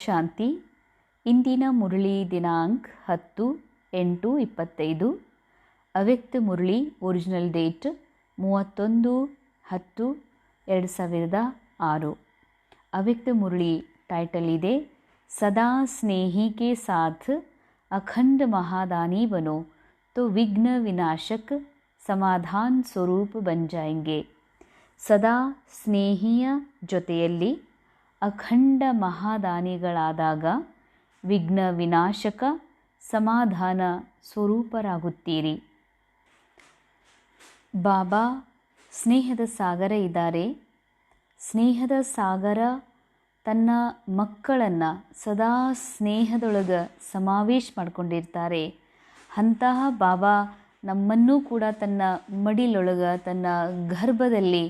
ಶಾಂತಿ. ಇಂದಿನ ಮುರಳಿ ದಿನಾಂಕ 10/8/25. ಅವ್ಯಕ್ತ ಮುರಳಿ ಒರಿಜಿನಲ್ ಡೇಟ್ 31/10/2006. ಅವ್ಯಕ್ತ ಮುರಳಿ ಟೈಟಲ್ ಇದೆ ಸದಾ ಸ್ನೇಹಿ ಕೆ ಸಾಥ್ ಅಖಂಡ ಮಹಾದಾನಿ ಬನೋ तो ವಿಘ್ನ ವಿನಾಶಕ ಸಮಾಧಾನ್ ಸ್ವರೂಪ ಬನ್ ಜಾಯೆಂಗೆ. ಸದಾ ಸ್ನೇಹಿಯ ಜೊತೆಯಲ್ಲಿ ಅಖಂಡ ಮಹಾದಾನಿಗಳಾದಾಗ ವಿಘ್ನ ವಿನಾಶಕ ಸಮಾಧಾನ ಸ್ವರೂಪರಾಗುತ್ತೀರಿ. ಬಾಬಾ ಸ್ನೇಹದ ಸಾಗರ ಇದ್ದಾರೆ. ಸ್ನೇಹದ ಸಾಗರ ತನ್ನ ಮಕ್ಕಳನ್ನು ಸದಾ ಸ್ನೇಹದೊಳಗೆ ಸಮಾವೇಶ ಮಾಡಿಕೊಂಡಿರ್ತಾರೆ. ಅಂತಹ ಬಾಬಾ ನಮ್ಮನ್ನೂ ಕೂಡ ತನ್ನ ಮಡಿಲೊಳಗೆ ತನ್ನ ಗರ್ಭದಲ್ಲಿ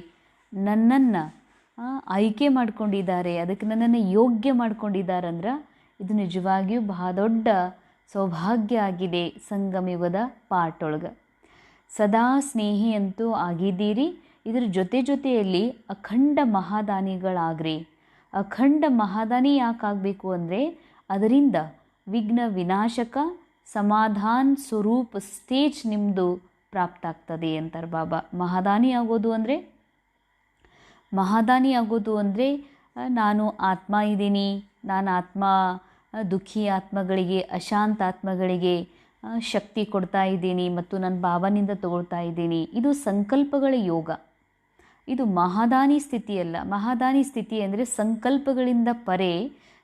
ನನ್ನನ್ನು ಆಯ್ಕೆ ಮಾಡ್ಕೊಂಡಿದ್ದಾರೆ, ಅದಕ್ಕೆ ನನ್ನನ್ನು ಯೋಗ್ಯ ಮಾಡ್ಕೊಂಡಿದ್ದಾರೆ ಅಂದ್ರೆ ಇದು ನಿಜವಾಗಿಯೂ ಬಹಳ ದೊಡ್ಡ ಸೌಭಾಗ್ಯ ಆಗಿದೆ. ಸಂಗಮಯುಗದ ಪಾಠೊಳಗೆ ಸದಾ ಸ್ನೇಹಿ ಅಂತೂ ಆಗಿದ್ದೀರಿ. ಇದರ ಜೊತೆಯಲ್ಲಿ ಅಖಂಡ ಮಹಾದಾನಿಗಳಾಗ್ರಿ. ಅಖಂಡ ಮಹಾದಾನಿ ಯಾಕಾಗಬೇಕು ಅಂದರೆ ಅದರಿಂದ ವಿಘ್ನ ವಿನಾಶಕ ಸಮಾಧಾನ ಸ್ವರೂಪ ಸ್ಟೇಜ್ ನಿಮ್ಮದು ಪ್ರಾಪ್ತ ಆಗ್ತದೆ ಅಂತಾರೆ ಬಾಬಾ. ಮಹಾದಾನಿ ಆಗೋದು ಅಂದರೆ ನಾನು ಆತ್ಮ ಇದ್ದೀನಿ, ನಾನು ಆತ್ಮ ದುಃಖಿ ಆತ್ಮಗಳಿಗೆ, ಅಶಾಂತ ಆತ್ಮಗಳಿಗೆ ಶಕ್ತಿ ಕೊಡ್ತಾ ಇದ್ದೀನಿ ಮತ್ತು ನಾನು ಬಾಬಾನಿಂದ ತಗೊಳ್ತಾ ಇದ್ದೀನಿ. ಇದು ಸಂಕಲ್ಪಗಳ ಯೋಗ. ಇದು ಮಹಾದಾನಿ ಸ್ಥಿತಿಯಲ್ಲ. ಮಹಾದಾನಿ ಸ್ಥಿತಿ ಅಂದರೆ ಸಂಕಲ್ಪಗಳಿಂದ ಪರೆ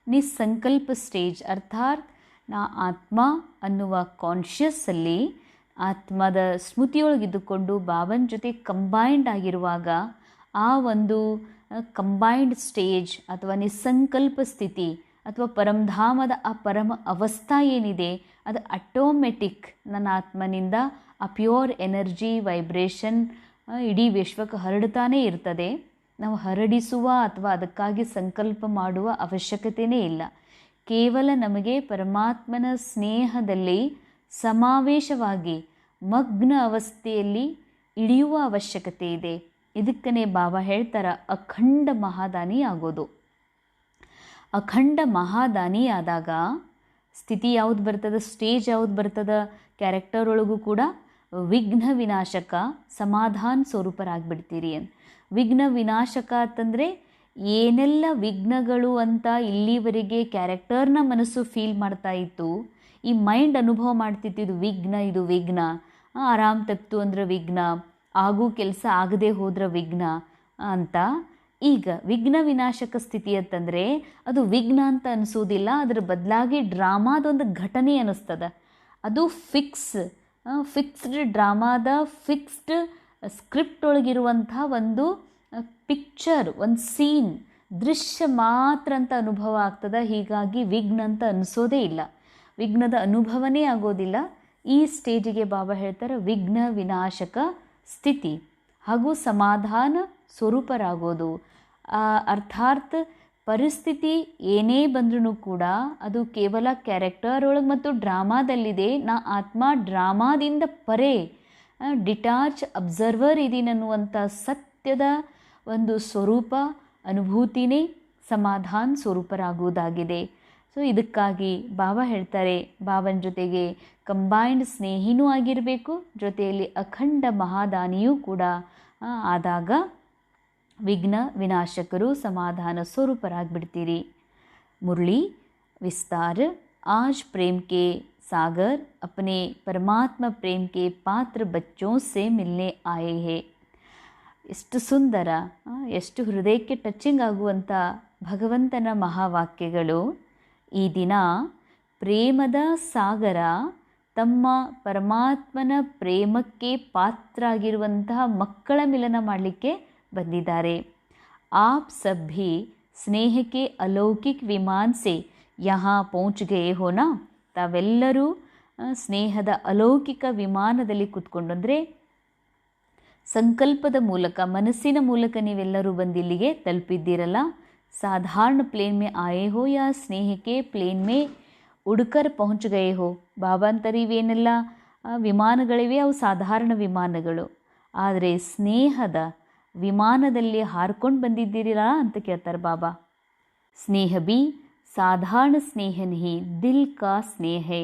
ನಿಸ್ಸಂಕಲ್ಪ ಸ್ಟೇಜ್. ಅರ್ಥಾತ್ ನಾ ಆತ್ಮ ಅನ್ನುವ ಕಾನ್ಷಿಯಸ್ಸಲ್ಲಿ ಆತ್ಮದ ಸ್ಮೃತಿಯೊಳಗಿದ್ದುಕೊಂಡು ಬಾಬನ ಜೊತೆ ಕಂಬೈಂಡ್ ಆಗಿರುವಾಗ ಆ ಒಂದು ಕಂಬೈಂಡ್ ಸ್ಟೇಜ್ ಅಥವಾ ನಿಸ್ಸಂಕಲ್ಪ ಸ್ಥಿತಿ ಅಥವಾ ಪರಮಧಾಮದ ಆ ಪರಮ ಅವಸ್ಥಾ ಏನಿದೆ ಅದು ಆಟೋಮೆಟಿಕ್ ನನ್ನ ಆತ್ಮನಿಂದ ಆ ಪ್ಯೂರ್ ಎನರ್ಜಿ ವೈಬ್ರೇಷನ್ ಇಡೀ ವಿಶ್ವಕ್ಕೆ ಹರಡ್ತಾನೇ ಇರ್ತದೆ. ನಾವು ಹರಡಿಸುವ ಅಥವಾ ಅದಕ್ಕಾಗಿ ಸಂಕಲ್ಪ ಮಾಡುವ ಅವಶ್ಯಕತೆಯೇ ಇಲ್ಲ. ಕೇವಲ ನಮಗೆ ಪರಮಾತ್ಮನ ಸ್ನೇಹದಲ್ಲಿ ಸಮಾವೇಶವಾಗಿ ಮಗ್ನ ಅವಸ್ಥೆಯಲ್ಲಿ ಇಳಿಯುವ ಅವಶ್ಯಕತೆ ಇದೆ. ಇದಕ್ಕನೇ ಬಾಬಾ ಹೇಳ್ತಾರೆ ಅಖಂಡ ಮಹಾದಾನಿ ಆಗೋದು. ಅಖಂಡ ಮಹಾದಾನಿ ಆದಾಗ ಸ್ಥಿತಿ ಯಾವುದು ಬರ್ತದೆ, ಸ್ಟೇಜ್ ಯಾವುದು ಬರ್ತದೆ, ಕ್ಯಾರೆಕ್ಟರ್ ಒಳಗೂ ಕೂಡ ವಿಘ್ನ ವಿನಾಶಕ ಸಮಾಧಾನ ಸ್ವರೂಪರಾಗಿಬಿಡ್ತೀರಿ. ವಿಘ್ನ ವಿನಾಶಕ ಅಂತಂದರೆ ಏನೆಲ್ಲ ವಿಘ್ನಗಳು ಅಂತ ಇಲ್ಲಿವರೆಗೆ ಕ್ಯಾರೆಕ್ಟರ್ನ ಮನಸ್ಸು ಫೀಲ್ ಮಾಡ್ತಾ ಇತ್ತು, ಈ ಮೈಂಡ್ ಅನುಭವ ಮಾಡ್ತಿತ್ತು ಇದು ವಿಘ್ನ, ಆರಾಮ್ ತಪ್ಪಿತು ಅಂದ್ರೆ ವಿಘ್ನ, ಆಗೂ ಕೆಲಸ ಆಗದೆ ಹೋದ್ರೆ ವಿಘ್ನ ಅಂತ. ಈಗ ವಿಘ್ನ ವಿನಾಶಕ ಸ್ಥಿತಿ ಅಂತಂದರೆ ಅದು ವಿಘ್ನ ಅಂತ ಅನಿಸೋದಿಲ್ಲ, ಅದರ ಬದಲಾಗಿ ಡ್ರಾಮಾದೊಂದು ಘಟನೆ ಅನ್ನಿಸ್ತದೆ. ಅದು ಫಿಕ್ಸ್ಡ್ ಡ್ರಾಮಾದ ಫಿಕ್ಸ್ಡ್ ಸ್ಕ್ರಿಪ್ಟ್ ಒಳಗಿರುವಂಥ ಒಂದು ಪಿಕ್ಚರ್, ಒಂದು ಸೀನ್, ದೃಶ್ಯ ಮಾತ್ರ ಅಂತ ಅನುಭವ ಆಗ್ತದೆ. ಹೀಗಾಗಿ ವಿಘ್ನ ಅಂತ ಅನಿಸೋದೇ ಇಲ್ಲ, ವಿಘ್ನದ ಅನುಭವನೇ ಆಗೋದಿಲ್ಲ. ಈ ಸ್ಟೇಜಿಗೆ ಬಾಬಾ ಹೇಳ್ತಾರೆ ವಿಘ್ನ ವಿನಾಶಕ ಸ್ಥಿತಿ ಹಾಗೂ ಸಮಾಧಾನ ಸ್ವರೂಪರಾಗೋದು. ಅರ್ಥಾತ್ ಪರಿಸ್ಥಿತಿ ಏನೇ ಬಂದ್ರೂ ಕೂಡ ಅದು ಕೇವಲ ಕ್ಯಾರೆಕ್ಟರ್ ಒಳಗೆ ಮತ್ತು ಡ್ರಾಮಾದಲ್ಲಿದೆ. ನಾ ಆತ್ಮ ಡ್ರಾಮಾದಿಂದ ಪರೆ ಡಿಟ್ಯಾಚ್ ಅಬ್ಸರ್ವರ್ ಇದೀನಿ ಅನ್ನುವಂಥ ಸತ್ಯದ ಒಂದು ಸ್ವರೂಪ ಅನುಭೂತಿನೇ ಸಮಾಧಾನ ಸ್ವರೂಪರಾಗುವುದಾಗಿದೆ. ಸೊ ಇದಕ್ಕಾಗಿ ಬಾಬಾ ಹೇಳ್ತಾರೆ ಬಾಬನ ಜೊತೆಗೆ ಕಂಬೈಂಡ್ ಸ್ನೇಹಿನೂ ಆಗಿರಬೇಕು, ಜೊತೆಯಲ್ಲಿ ಅಖಂಡ ಮಹಾದಾನಿಯೂ ಕೂಡ ಆದಾಗ ವಿಘ್ನ ವಿನಾಶಕರು ಸಮಾಧಾನ ಸ್ವರೂಪರಾಗಿಬಿಡ್ತೀರಿ. ಮುರಳಿ ವಿಸ್ತಾರ. आज प्रेम के सागर अपने परमात्मा प्रेम के पात्र बच्चों से मिलने आए हैं. ಎಷ್ಟು ಸುಂದರ, ಎಷ್ಟು ಹೃದಯಕ್ಕೆ ಟಚಿಂಗ್ ಆಗುವಂಥ ಭಗವಂತನ ಮಹಾವಾಕ್ಯಗಳು. ಈ ದಿನ ಪ್ರೇಮದ ಸಾಗರ ತಮ್ಮ ಪರಮಾತ್ಮನ ಪ್ರೇಮಕ್ಕೆ ಪಾತ್ರ ಆಗಿರುವಂತಹ ಮಕ್ಕಳ ಮಿಲನ ಮಾಡಲಿಕ್ಕೆ ಬಂದಿದ್ದಾರೆ. ಆಪ್ ಸಬ್ ಭಿ ಸ್ನೇಹಕ್ಕೆ ಅಲೌಕಿಕ ವಿಮಾನ ಸೆ ಯಹಾ ಪਹੁಂಚ್ ಗಯೇ ಹೋನಾ. ತಾವೆಲ್ಲರೂ ಸ್ನೇಹದ ಅಲೌಕಿಕ ವಿಮಾನದಲ್ಲಿ ಕೂತ್ಕೊಂಡು ಅಂದರೆ ಸಂಕಲ್ಪದ ಮೂಲಕ, ಮನಸ್ಸಿನ ಮೂಲಕ ನೀವೆಲ್ಲರೂ ಬಂದಿಲ್ಲಿಗೆ ತಲುಪಿದ್ದೀರಲ್ಲ. ಸಾಧಾರಣ ಪ್ಲೇನ್ ಮೇ ಆಯೇ ಹೋ ಯಾ ಸ್ನೇಹಕ್ಕೆ ಪ್ಲೇನ್ ಮೇ ಉಡ್ಕರ್ ಪਹੁಂಚ್ ಗಯೇ ಹೋ. ಬಾಬಾ ಅಂತಾರೆ ಇವೇನೆಲ್ಲ ವಿಮಾನಗಳಿವೆ, ಅವು ಸಾಧಾರಣ ವಿಮಾನಗಳು. ಆದರೆ ಸ್ನೇಹದ ವಿಮಾನದಲ್ಲಿ ಹಾರ್ಕೊಂಡು ಬಂದಿದ್ದೀರಲ್ಲ ಅಂತ ಕೇಳ್ತಾರೆ ಬಾಬಾ. ಸ್ನೇಹ ಬಿ साधारण स्नेह नहीं, दिल का स्नेह है,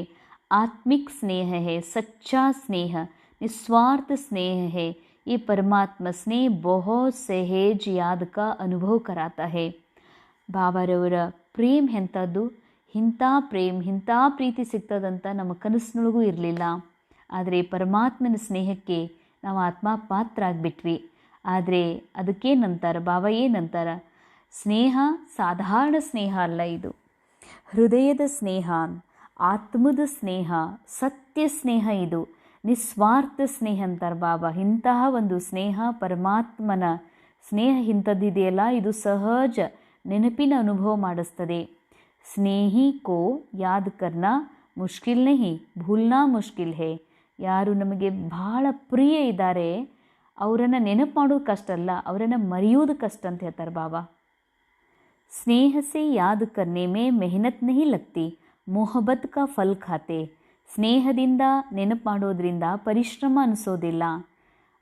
आत्मिक स्नेह है, सच्चा स्नेह, निस्वार्थ स्नेह है। ये परमात्मा स्नेह बहुत सहज याद का अनुभव कराता है। ಬಾಬಾರವರ ಪ್ರೇಮ್ ಎಂಥದ್ದು, ಇಂಥ ಪ್ರೀತಿ ಸಿಗ್ತದಂತ ನಮ್ಮ ಕನಸಿನೊಳಗೂ ಇರಲಿಲ್ಲ. ಆದರೆ ಪರಮಾತ್ಮನ ಸ್ನೇಹಕ್ಕೆ ನಾವು ಆತ್ಮ ಪಾತ್ರ ಆಗಿಬಿಟ್ವಿ. ಆದರೆ ಅದಕ್ಕೇನಂತಾರೆ ಬಾಬಾ, ಏನಂತಾರೆ? ಸ್ನೇಹ ಸಾಧಾರಣ ಸ್ನೇಹ ಅಲ್ಲ, ಇದು ಹೃದಯದ ಸ್ನೇಹ, ಆತ್ಮದ ಸ್ನೇಹ, ಸತ್ಯ ಸ್ನೇಹ, ಇದು ನಿಸ್ವಾರ್ಥ ಸ್ನೇಹ ಅಂತಾರೆ ಬಾಬಾ. ಇಂತಹ ಒಂದು ಸ್ನೇಹ, ಪರಮಾತ್ಮನ ಸ್ನೇಹ ಇಂಥದ್ದಿದೆಯಲ್ಲ, ಇದು ಸಹಜ ನೆನಪಿನ ಅನುಭವ ಮಾಡಿಸ್ತದೆ. ಸ್ನೇಹಿ ಕೋ ಯಾದ್ ಕರ್ನಾ ಮುಷ್ಕಿಲ್ ನಹಿ, ಭೂಲ್ನಾ ಮುಷ್ಕಿಲ್ ಹೇ. ಯಾರು ನಮಗೆ ಬಹಳ ಪ್ರಿಯ ಇದ್ದಾರೆ ಅವರನ್ನು ನೆನಪು ಮಾಡೋದು ಕಷ್ಟ ಅಲ್ಲ, ಅವರನ್ನು ಮರೆಯೋದು ಕಷ್ಟ ಅಂತ ಹೇಳ್ತಾರೆ ಬಾಬಾ. ಸ್ನೇಹ ಸೆ ಯಾದ್ ಕರ್ನೆ ಮೇ ಮೆಹನತ್ ನಹಿ ಲಗ್ತಿ, ಮೊಹಬ್ಬತ್ ಕಾ ಫಲ್ ಖಾತೆ. ಸ್ನೇಹದಿಂದ ನೆನಪು ಮಾಡೋದ್ರಿಂದ ಪರಿಶ್ರಮ ಅನಿಸೋದಿಲ್ಲ,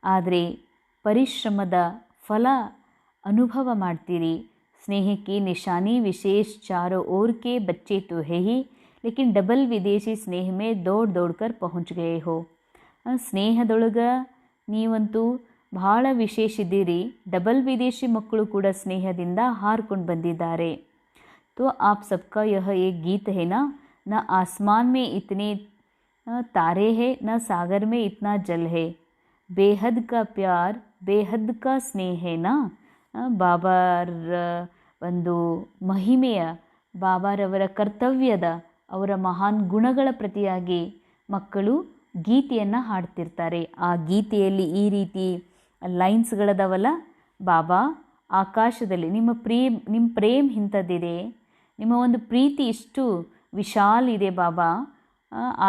ಆದರೆ ಪರಿಶ್ರಮದ ಫಲ ಅನುಭವ ಮಾಡ್ತೀರಿ. स्नेह की निशानी विशेष चारों ओर के बच्चे तो है ही, लेकिन डबल विदेशी स्नेह में दौड़ दौड़ कर पहुँच गए हो. ಸ್ನೇಹದೊಳಗೆ ನೀವಂತೂ ಬಹಳ ವಿಶೇಷ ಇದ್ದೀರಿ. ಡಬಲ್ ವಿದೇಶಿ ಮಕ್ಕಳು ಕೂಡ ಸ್ನೇಹದಿಂದ ಹಾರ್ಕೊಂಡು ಬಂದಿದ್ದಾರೆ. तो आप सबका यह एक गीत है ना, न आसमान में इतने तारे हैं, न सागर में इतना जल है, बेहद का प्यार बेहद का स्नेह है ना. ಬಾಬಾರ ಒಂದು ಮಹಿಮೆಯ, ಬಾಬಾರವರ ಕರ್ತವ್ಯದ, ಅವರ ಮಹಾನ್ ಗುಣಗಳ ಪ್ರತಿಯಾಗಿ ಮಕ್ಕಳು ಗೀತೆಯನ್ನು ಹಾಡ್ತಿರ್ತಾರೆ. ಆ ಗೀತೆಯಲ್ಲಿ ಈ ರೀತಿ ಲೈನ್ಸ್ಗಳದವಲ್ಲ, ಬಾಬಾ ಆಕಾಶದಲ್ಲಿ ನಿಮ್ಮ ಪ್ರೇಮ್ ಇಂಥದ್ದಿದೆ, ನಿಮ್ಮ ಒಂದು ಪ್ರೀತಿ ಇಷ್ಟು ವಿಶಾಲ ಇದೆ ಬಾಬಾ.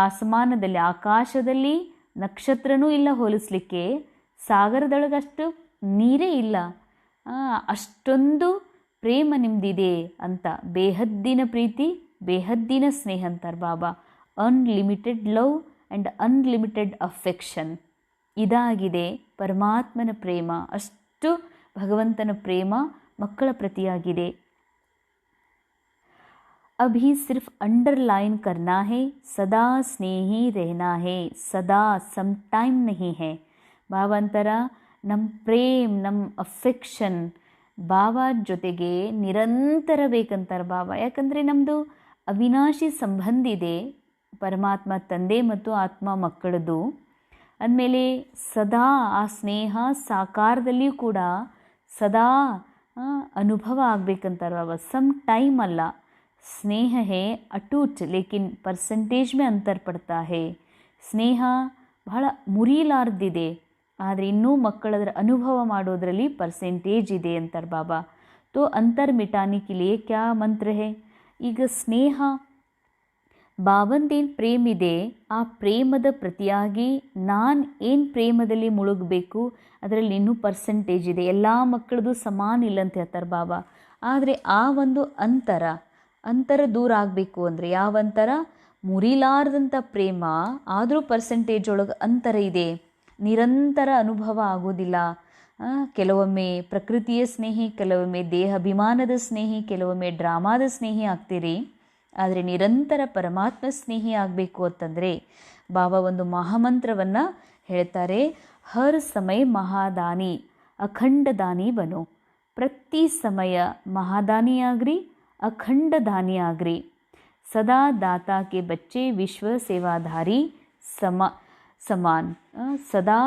ಆಸಮಾನದಲ್ಲಿ, ಆಕಾಶದಲ್ಲಿ ನಕ್ಷತ್ರನೂ ಇಲ್ಲ ಹೋಲಿಸ್ಲಿಕ್ಕೆ, ಸಾಗರದೊಳಗಷ್ಟು ನೀರೇ ಇಲ್ಲ, ಅಷ್ಟೊಂದು ಪ್ರೇಮ ನಿಮ್ಮದಿದೆ ಅಂತ. ಬೇಹದ್ದಿನ ಪ್ರೀತಿ, ಬೇಹದ್ದಿನ ಸ್ನೇಹ ಅಂತಾರೆ Baba. Unlimited love and unlimited affection, ಇದಾಗಿದೆ ಪರಮಾತ್ಮನ ಪ್ರೇಮ. ಅಷ್ಟು ಭಗವಂತನ ಪ್ರೇಮ ಮಕ್ಕಳ ಪ್ರತಿಯಾಗಿದೆ. अभी सिर्फ अंडरलाइन करना है, सदा स्नेही रहना है, सदा सम टाइम नहीं है. ಭಾವಾಂತರ, ನಮ್ಮ ಪ್ರೇಮ್, ನಮ್ಮ ಅಫೆಕ್ಷನ್ ಬಾಬಾ ಜೊತೆಗೆ ನಿರಂತರ ಬೇಕಂತಾರೆ ಬಾಬಾ. ಯಾಕಂದರೆ ನಮ್ಮದು ಅವಿನಾಶಿ ಸಂಬಂಧ ಇದೆ ಪರಮಾತ್ಮ ತಂದೆ ಮತ್ತು ಆತ್ಮ ಮಕ್ಕಳದು. ಅಂದಮೇಲೆ ಸದಾ ಆ ಸ್ನೇಹ ಸಾಕಾರದಲ್ಲಿಯೂ ಕೂಡ ಸದಾ ಅನುಭವ ಆಗಬೇಕಂತಾರೆ ಬಾಬಾ. ಸಮ್ ಟೈಮ್ ಅಲ್ಲ, ಸ್ನೇಹ ಹೇ ಅಟೂಟ್ ಲೇಕಿನ್ ಪರ್ಸೆಂಟೇಜ್ ಮೇ ಅಂತರ್ ಪಡ್ತಾ ಹೇ. ಸ್ನೇಹ ಬಹಳ ಮುರಿಲಾರ್ದಿದೆ, ಆದರೆ ಇನ್ನೂ ಮಕ್ಕಳದ್ರ ಅನುಭವ ಮಾಡೋದರಲ್ಲಿ ಪರ್ಸೆಂಟೇಜ್ ಇದೆ ಅಂತಾರೆ ಬಾಬಾ. ತೋ ಅಂತರ್ ಮಿಟಾನೆ ಕೆ ಲಿಯೆ ಕ್ಯಾ ಮಂತ್ರ ಹೇ. ಈಗ ಸ್ನೇಹ ಬಾಬಂದೇನು ಪ್ರೇಮ್ ಇದೆ, ಆ ಪ್ರೇಮದ ಪ್ರತಿಯಾಗಿ ನಾನು ಏನು ಪ್ರೇಮದಲ್ಲಿ ಮುಳುಗಬೇಕು, ಅದರಲ್ಲಿ ಇನ್ನೂ ಪರ್ಸೆಂಟೇಜ್ ಇದೆ. ಎಲ್ಲ ಮಕ್ಕಳದು ಸಮಾನ ಇಲ್ಲ ಅಂತ ಹೇಳ್ತಾರೆ ಬಾಬಾ. ಆದರೆ ಆ ಒಂದು ಅಂತರ ದೂರ ಆಗಬೇಕು ಅಂದರೆ ಯಾವ ಅಂತರ? ಮುರಿಲಾರ್ದಂಥ ಪ್ರೇಮ, ಆದರೂ ಪರ್ಸೆಂಟೇಜ್ ಒಳಗೆ ಅಂತರ ಇದೆ, ನಿರಂತರ ಅನುಭವ ಆಗೋದಿಲ್ಲ. ಕೆಲವೊಮ್ಮೆ ಪ್ರಕೃತಿಯ ಸ್ನೇಹಿ, ಕೆಲವೊಮ್ಮೆ ದೇಹಾಭಿಮಾನದ ಸ್ನೇಹಿ, ಕೆಲವೊಮ್ಮೆ ಡ್ರಾಮಾದ ಸ್ನೇಹಿ ಆಗ್ತೀರಿ. ಆದರೆ ನಿರಂತರ ಪರಮಾತ್ಮ ಸ್ನೇಹಿ ಆಗಬೇಕು ಅಂತಂದರೆ ಬಾಬಾ ಒಂದು ಮಹಾಮಂತ್ರವನ್ನು ಹೇಳ್ತಾರೆ. ಹರ್ ಸಮಯ ಮಹಾದಾನಿ ಅಖಂಡ ದಾನಿ ಬನೋ. ಪ್ರತಿ ಸಮಯ ಮಹಾದಾನಿಯಾಗ್ರಿ, ಅಖಂಡ ದಾನಿ ಆಗ್ರಿ. ಸದಾ ದಾತಾ ಕೆ ಬಚ್ಚೆ ವಿಶ್ವ ಸೇವಾಧಾರಿ ಸಮಾನ್. ಸದಾ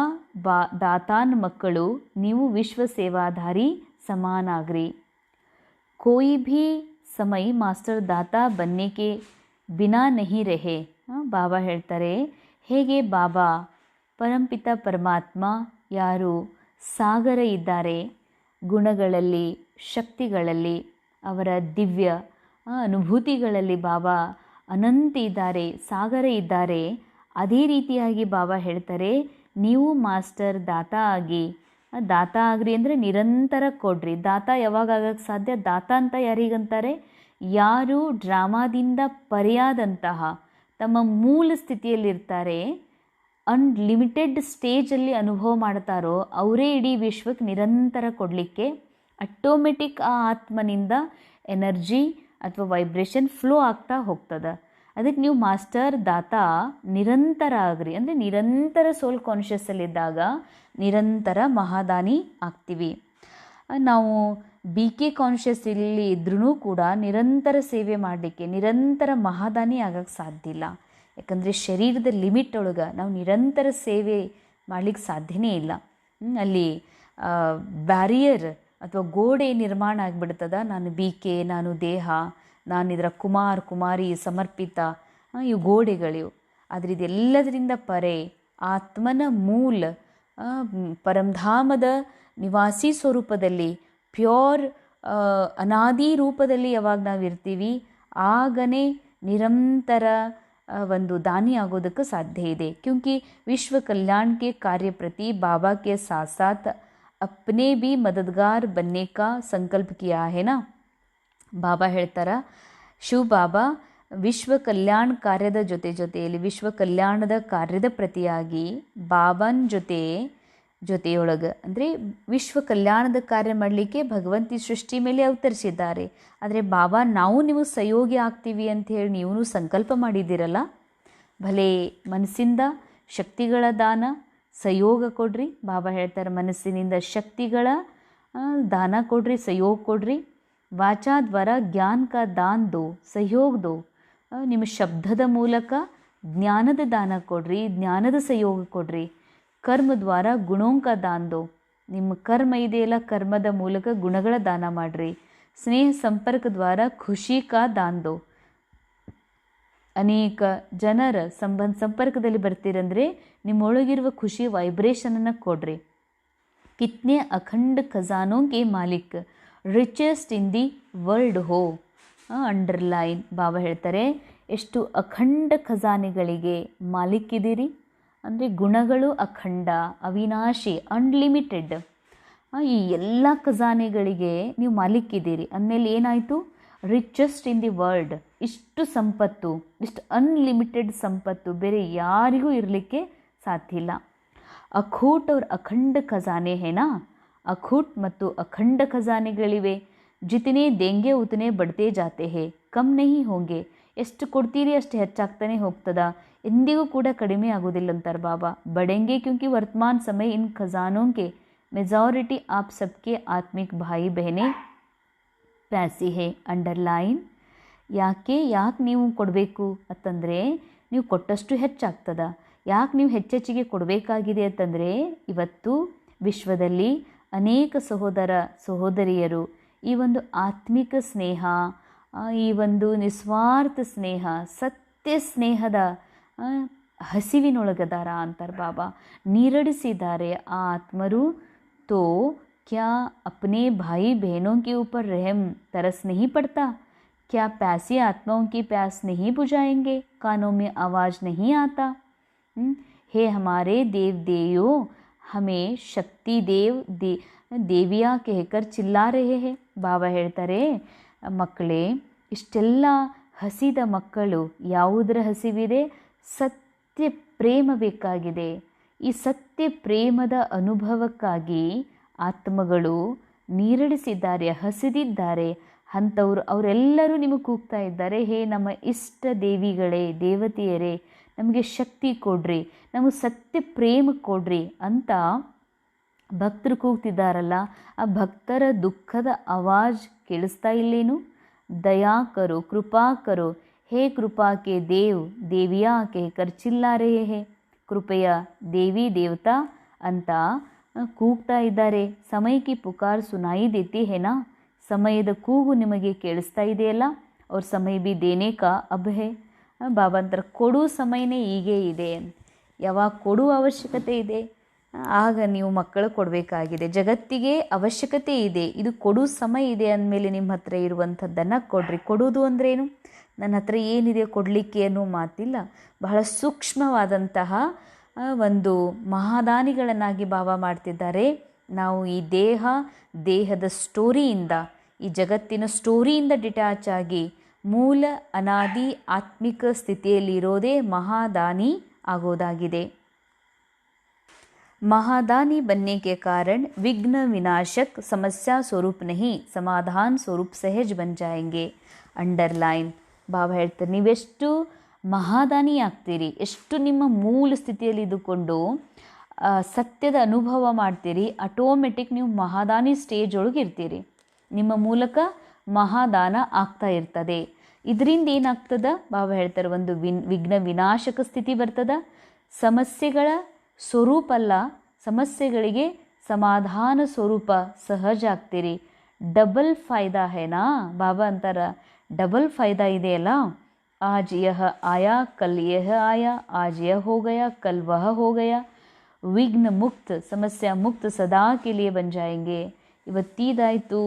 ದಾತಾನ್ ಮಕ್ಕಳು, ನೀವು ವಿಶ್ವ ಸೇವಾಧಾರಿ ಸಮಾನ ಆಗ್ರಿ. ಕೋಯಿ ಭೀ ಸಮಯ ಮಾಸ್ಟರ್ ದಾತಾ ಬನ್ನೆಕೆ ಬಿನಾ ನಹಿ ರಹೆ. ಬಾಬಾ ಹೇಳ್ತಾರೆ, ಹೇಗೆ ಬಾಬಾ ಪರಂಪಿತ ಪರಮಾತ್ಮ ಯಾರು ಸಾಗರ ಇದ್ದಾರೆ, ಗುಣಗಳಲ್ಲಿ, ಶಕ್ತಿಗಳಲ್ಲಿ, ಅವರ ದಿವ್ಯ ಅನುಭೂತಿಗಳಲ್ಲಿ ಬಾಬಾ ಅನಂತ ಇದ್ದಾರೆ, ಸಾಗರ ಇದ್ದಾರೆ. ಅದೇ ರೀತಿಯಾಗಿ ಬಾಬಾ ಹೇಳ್ತಾರೆ, ನೀವು ಮಾಸ್ಟರ್ ದಾತಾ ಆಗ್ರಿ ಅಂದರೆ ನಿರಂತರ ಕೊಡ್ರಿ. ದಾತ ಯಾವಾಗ ಆಗಕ್ಕೆ ಸಾಧ್ಯ? ದಾತ ಅಂತ ಯಾರಿಗಂತಾರೆ? ಯಾರು ಡ್ರಾಮಾದಿಂದ ಪರೆಯಾದಂತಹ ತಮ್ಮ ಮೂಲ ಸ್ಥಿತಿಯಲ್ಲಿರ್ತಾರೆ, ಅನ್ಲಿಮಿಟೆಡ್ ಸ್ಟೇಜಲ್ಲಿ ಅನುಭವ ಮಾಡ್ತಾರೋ ಅವರೇ ಇಡೀ ವಿಶ್ವಕ್ಕೆ ನಿರಂತರ ಕೊಡಲಿಕ್ಕೆ ಆಟೋಮೆಟಿಕ್ ಆ ಆತ್ಮನಿಂದ ಎನರ್ಜಿ ಅಥವಾ ವೈಬ್ರೇಷನ್ ಫ್ಲೋ ಆಗ್ತಾ ಹೋಗ್ತದೆ. ಅದಕ್ಕೆ ನೀವು ಮಾಸ್ಟರ್ ದಾತಾ ನಿರಂತರ ಆಗ್ರಿ, ಅಂದರೆ ನಿರಂತರ ಸೋಲ್ ಕಾನ್ಷಿಯಸ್ಸಲ್ಲಿದ್ದಾಗ ನಿರಂತರ ಮಹಾದಾನಿ ಆಗ್ತೀವಿ. ನಾವು ಬಿ ಕೆ ಕಾನ್ಷಿಯಸ್ ಇಲ್ಲಿ ಇದ್ರೂ ಕೂಡ ನಿರಂತರ ಸೇವೆ ಮಾಡಲಿಕ್ಕೆ, ನಿರಂತರ ಮಹಾದಾನಿ ಆಗಕ್ಕೆ ಸಾಧ್ಯ ಇಲ್ಲ. ಯಾಕಂದರೆ ಶರೀರದ ಲಿಮಿಟ್ ಒಳಗೆ ನಾವು ನಿರಂತರ ಸೇವೆ ಮಾಡಲಿಕ್ಕೆ ಸಾಧ್ಯನೇ ಇಲ್ಲ. ಅಲ್ಲಿ ಬ್ಯಾರಿಯರ್ ಅಥವಾ ಗೋಡೆ ನಿರ್ಮಾಣ ಆಗಿಬಿಡ್ತದ. ನಾನು ಬಿ ಕೆ, ನಾನು ದೇಹ, ನಾನು ಇದರ ಕುಮಾರ್ ಕುಮಾರಿ ಸಮರ್ಪಿತ, ಇವು ಗೋಡೆಗಳಿವು. ಆದರೆ ಇದೆಲ್ಲದರಿಂದ ಪರೆ ಆತ್ಮನ ಮೂಲ ಪರಂಧಾಮದ ನಿವಾಸಿ ಸ್ವರೂಪದಲ್ಲಿ ಪ್ಯೂರ್ ಅನಾದಿ ರೂಪದಲ್ಲಿ ಯಾವಾಗ ನಾವು ಇರ್ತೀವಿ ಆಗನೇ ನಿರಂತರ ಒಂದು ದಾನಿ ಆಗೋದಕ್ಕೆ ಸಾಧ್ಯ ಇದೆ. ಕ್ಯೂಂಕಿ ವಿಶ್ವ ಕಲ್ಯಾಣ ಕೆ ಕಾರ್ಯ ಪ್ರತಿ ಬಾಬಾ ಕೆ ಸಾಥ್ ಸಾಥ್ ಅಪ್ನೆ ಬಿ ಮದದ್ಗಾರ್ ಬನ್ನೆ ಕಾ ಸಂಕಲ್ಪ ಕಿಯಾ ಹೇನಾ. ಬಾಬಾ ಹೇಳ್ತಾರ, ಶಿವ ಬಾಬಾ ವಿಶ್ವ ಕಲ್ಯಾಣ ಕಾರ್ಯದ ಜೊತೆಯಲ್ಲಿ ವಿಶ್ವ ಕಲ್ಯಾಣದ ಕಾರ್ಯದ ಪ್ರತಿಯಾಗಿ ಬಾಬಾನ ಜೊತೆಯೊಳಗೆ ಅಂದರೆ ವಿಶ್ವ ಕಲ್ಯಾಣದ ಕಾರ್ಯ ಮಾಡಲಿಕ್ಕೆ ಭಗವಂತಿ ಸೃಷ್ಟಿ ಮೇಲೆ ಅವತರಿಸಿದ್ದಾರೆ. ಆದರೆ ಬಾಬಾ ನಾವು ನಿಮಗೆ ಸಹಯೋಗಿ ಆಗ್ತೀವಿ ಅಂತ ಹೇಳಿ ನೀವು ಸಂಕಲ್ಪ ಮಾಡಿದ್ದೀರಲ್ಲ, ಭಲೆ ಮನಸ್ಸಿಂದ ಶಕ್ತಿಗಳ ದಾನ ಸಹಯೋಗ ಕೊಡ್ರಿ. ಬಾಬಾ ಹೇಳ್ತಾರೆ, ಮನಸ್ಸಿನಿಂದ ಶಕ್ತಿಗಳ ದಾನ ಕೊಡ್ರಿ, ಸಹಯೋಗ ಕೊಡ್ರಿ. ವಾಚಾ ದ್ವಾರ ಜ್ಞಾನ ಕಾ ದಾನ್ ದೋ, ಸಹಯೋಗ ದೋ. ನಿಮ್ಮ ಶಬ್ದದ ಮೂಲಕ ಜ್ಞಾನದ ದಾನ ಕೊಡ್ರಿ, ಜ್ಞಾನದ ಸಹಯೋಗ ಕೊಡ್ರಿ. ಕರ್ಮ ದ್ವಾರ ಗುಣೋಂ ಕಾ ದಾನ್ ದೋ, ನಿಮ್ಮ ಕರ್ಮ ಇದೆಯಲ್ಲ ಕರ್ಮದ ಮೂಲಕ ಗುಣಗಳ ದಾನ ಮಾಡಿರಿ. ಸ್ನೇಹ ಸಂಪರ್ಕ ದ್ವಾರ ಖುಷಿ ಕಾ ದಾನ್ ದೋ, ಅನೇಕ ಜನರ ಸಂಪರ್ಕದಲ್ಲಿ ಬರ್ತೀರಂದರೆ ನಿಮ್ಮೊಳಗಿರುವ ಖುಷಿ ವೈಬ್ರೇಷನನ್ನು ಕೊಡ್ರಿ. ಕಿತ್ನೆ ಅಖಂಡ ಖಜಾನೋ ಕೆ ಮಾಲಿಕ್, ರಿಚೆಸ್ಟ್ ಇನ್ ದಿ ವರ್ಲ್ಡ್ ಹೋ. ಅಂಡರ್ಲೈನ್ ಬಾಬಾ ಹೇಳ್ತಾರೆ, ಎಷ್ಟು ಅಖಂಡ ಖಜಾನೆಗಳಿಗೆ ಮಾಲೀಕಿದ್ದೀರಿ ಅಂದರೆ ಗುಣಗಳು ಅಖಂಡ, ಅವಿನಾಶಿ, ಅನ್ಲಿಮಿಟೆಡ್. ಈ ಎಲ್ಲ ಖಜಾನೆಗಳಿಗೆ ನೀವು ಮಾಲೀಕಿದ್ದೀರಿ ಅಂದಮೇಲೆ ಏನಾಯಿತು, ರಿಚೆಸ್ಟ್ ಇನ್ ದಿ ವರ್ಲ್ಡ್. ಇಷ್ಟು ಸಂಪತ್ತು, ಇಷ್ಟು ಅನ್ಲಿಮಿಟೆಡ್ ಸಂಪತ್ತು ಬೇರೆ ಯಾರಿಗೂ ಇರಲಿಕ್ಕೆ ಸಾಧ್ಯ ಇಲ್ಲ. ಅಖೂಟ್ ಅವ್ರ ಅಖಂಡ ಖಜಾನೆ ಹೇನಾ, ಅಖೂಟ್ ಮತ್ತು ಅಖಂಡ ಖಜಾನೆಗಳಿವೆ. ಜಿತನೆ ದೇಂಗೆ ಉತನೆ ಬಡ್ತೇ ಜಾತೆ ಹೇ, ಕಮ್ ನಹಿ ಹೋಂಗೆ. ಎಷ್ಟು ಕೊಡ್ತೀರಿ ಅಷ್ಟು ಹೆಚ್ಚಾಗ್ತಾನೆ ಹೋಗ್ತದ, ಎಂದಿಗೂ ಕೂಡ ಕಡಿಮೆ ಆಗೋದಿಲ್ಲ ಅಂತಾರೆ ಬಾಬಾ. ಬಡೆಂಗೆ ಕ್ಯೂಂಕಿ ವರ್ತಮಾನ ಸಮಯ ಇನ್ ಖಜಾನೋ ಕೆ ಮೆಜಾರಿಟಿ ಆಪ್ ಸಬ್ಕೆ ಆತ್ಮಿಕ್ ಭಾಯಿ ಬಹನೆ ಪ್ಯಾಸಿ ಹೇ. ಅಂಡರ್ಲೈನ್ ಯಾಕೆ ನೀವು ಕೊಡಬೇಕು ಅಂತಂದರೆ ನೀವು ಕೊಟ್ಟಷ್ಟು ಹೆಚ್ಚಾಗ್ತದ. ಯಾಕೆ ನೀವು ಹೆಚ್ಚೆಚ್ಚಿಗೆ ಕೊಡಬೇಕಾಗಿದೆ ಅಂತಂದರೆ ಇವತ್ತು ವಿಶ್ವದಲ್ಲಿ ಅನೇಕ ಸಹೋದರ ಸಹೋದರಿಯರು ಈ ಒಂದು ಆತ್ಮಿಕ ಸ್ನೇಹ, ಈ ಒಂದು ನಿಸ್ವಾರ್ಥ ಸ್ನೇಹ, ಸತ್ಯ ಸ್ನೇಹದ ಹಸಿವಿನೊಳಗದಾರ ಅಂತಾರೆ ಬಾಬಾ. ನೀರಡಿಸಿದ್ದಾರೆ ಆ ಆತ್ಮರು. ತೋ ಕ್ಯಾ ಅಪ್ನೆ ಭಾಯಿ ಬಹನೋं के ऊपर रहम तरस नहीं पड़ता? क्या प्यासी आत्माओं की प्यास नहीं बुझाएंगे? कानों में आवाज़ नहीं आता? हे हमारे देव देवियों, हमें शक्ति ದೇವಿಯಾ ಕೇಕರ್ ಚಿಲ್ಲಾ ರಹೆ ಹೇ. ಬಾಬಾ ಹೇಳ್ತಾರೆ, ಮಕ್ಕಳೇ, ಇಷ್ಟೆಲ್ಲ ಹಸಿದ ಮಕ್ಕಳು ಯಾವುದರ ಹಸಿವಿದೆ? ಸತ್ಯ ಪ್ರೇಮ ಬೇಕಾಗಿದೆ. ಈ ಸತ್ಯ ಪ್ರೇಮದ ಅನುಭವಕ್ಕಾಗಿ ಆತ್ಮಗಳು ನೀರಡಿಸಿದ್ದಾರೆ, ಹಸಿದಿದ್ದಾರೆ. ಅಂಥವ್ರು ಅವರೆಲ್ಲರೂ ನಿಮಗೆ ಕೂಗ್ತಾ ಇದ್ದಾರೆ, ಹೇ ನಮ್ಮ ಇಷ್ಟ ದೇವಿಗಳೇ, ದೇವತೆಯರೇ, ನಮಗೆ ಶಕ್ತಿ ಕೊಡ್ರಿ, ನಮಗೆ ಸತ್ಯ ಪ್ರೇಮ ಕೊಡ್ರಿ ಅಂತ ಭಕ್ತರು ಕೂಗ್ತಿದ್ದಾರಲ್ಲ. ಆ ಭಕ್ತರ ದುಃಖದ ಆವಾಜ್ ಕೇಳಿಸ್ತಾ ಇಲ್ಲೇನು? ದಯಾ ಕರೋ, ಕೃಪಾ ಕರೋ, ಹೇ ಕೃಪಾ ಕೆ ದೇವ್ ದೇವಿಯಾ ಕೇಕರ್ ಚಿಲ್ಲಾ ರಹೆ ಹೇ. ಕೃಪೆಯ ದೇವಿ ದೇವತಾ ಅಂತ ಕೂಗ್ತಾ ಇದ್ದಾರೆ. ಸಮಯಕ್ಕೆ ಪುಕಾರ್ ಸುನಾಯಿ ದೇತಿ ಹೇನಾ, ಸಮಯದ ಕೂಗು ನಿಮಗೆ ಕೇಳಿಸ್ತಾ ಇದೆಯಲ್ಲ. ಅವ್ರ ಸಮಯ ಬಿ ದೇನೆ ಕಾ ಅಬ್ ಹೇ. ಬಾಬಾ ಅಂತಾರೆ, ಕೊಡು ಸಮಯನೇ ಹೀಗೆ ಇದೆ. ಯಾವಾಗ ಕೊಡುವ ಅವಶ್ಯಕತೆ ಇದೆ ಆಗ ನೀವು ಮಕ್ಕಳು ಕೊಡಬೇಕಾಗಿದೆ. ಜಗತ್ತಿಗೆ ಅವಶ್ಯಕತೆ ಇದೆ, ಇದು ಕೊಡು ಸಮಯ ಇದೆ ಅಂದಮೇಲೆ ನಿಮ್ಮ ಹತ್ರ ಇರುವಂಥದ್ದನ್ನು ಕೊಡ್ರಿ. ಕೊಡೋದು ಅಂದ್ರೇನು? ನನ್ನ ಹತ್ರ ಏನಿದೆ ಕೊಡಲಿಕ್ಕೆ ಅನ್ನೋ ಮಾತಿಲ್ಲ. ಬಹಳ ಸೂಕ್ಷ್ಮವಾದಂತಹ ಒಂದು ಮಹಾದಾನಿಗಳನ್ನಾಗಿ ಬಾಬಾ ಮಾಡ್ತಿದ್ದಾರೆ. ನಾವು ಈ ದೇಹದ ಸ್ಟೋರಿಯಿಂದ, ಈ ಜಗತ್ತಿನ ಸ್ಟೋರಿಯಿಂದ ಡಿಟ್ಯಾಚ್ ಆಗಿ ಮೂಲ ಅನಾದಿ ಆತ್ಮಿಕ ಸ್ಥಿತಿಯಲ್ಲಿರೋದೇ ಮಹಾದಾನಿ ಆಗೋದಾಗಿದೆ. महादानी बनने के कारण विघ्न विनाशक समस्या स्वरूप नहीं, समाधान स्वरूप सहज बन जाएंगे. ಅಂಡರ್ಲೈನ್. ಬಾಬಾ ಹೇಳ್ತಾರೆ, ನೀವೆಷ್ಟು ಮಹಾದಾನಿ ಆಗ್ತೀರಿ, ಎಷ್ಟು ನಿಮ್ಮ ಮೂಲ ಸ್ಥಿತಿಯಲ್ಲಿ ಇದ್ದುಕೊಂಡು ಸತ್ಯದ ಅನುಭವ ಮಾಡ್ತೀರಿ, ಆಟೋಮೆಟಿಕ್ ನೀವು ಮಹಾದಾನಿ ಸ್ಟೇಜ್ ಒಳಗೆ ಇರ್ತೀರಿ. ನಿಮ್ಮ ಮೂಲಕ ಮಹಾದಾನ ಆಗ್ತಾ ಇರ್ತದೆ. ಇದರಿಂದ ಏನಾಗ್ತದ? ಬಾಬಾ ಹೇಳ್ತಾರೆ, ಒಂದು ವಿಘ್ನ ವಿನಾಶಕ ಸ್ಥಿತಿ ಬರ್ತದ. ಸಮಸ್ಯೆಗಳ ಸ್ವರೂಪ ಅಲ್ಲ, ಸಮಸ್ಯೆಗಳಿಗೆ ಸಮಾಧಾನ ಸ್ವರೂಪ ಸಹಜ ಆಗ್ತೀರಿ. ಡಬಲ್ ಫಾಯ್ದಾ ಹೇನಾ? ಬಾಬಾ ಅಂತಾರ, ಡಬಲ್ ಫಾಯ್ದಾ ಇದೆಯಲ್ಲ. आज यह आया कल यह आया, आज यह हो गया कल वह हो गया. ವಿಘ್ನ ಮುಕ್ತ, ಸಮಸ್ಯೆ ಮುಕ್ತ ಸದಾ ಕೆ ಲಿಯೆ ಬನ್ ಜಾಯೆಂಗೆ. ಇವತ್ತಿದಾಯಿತು,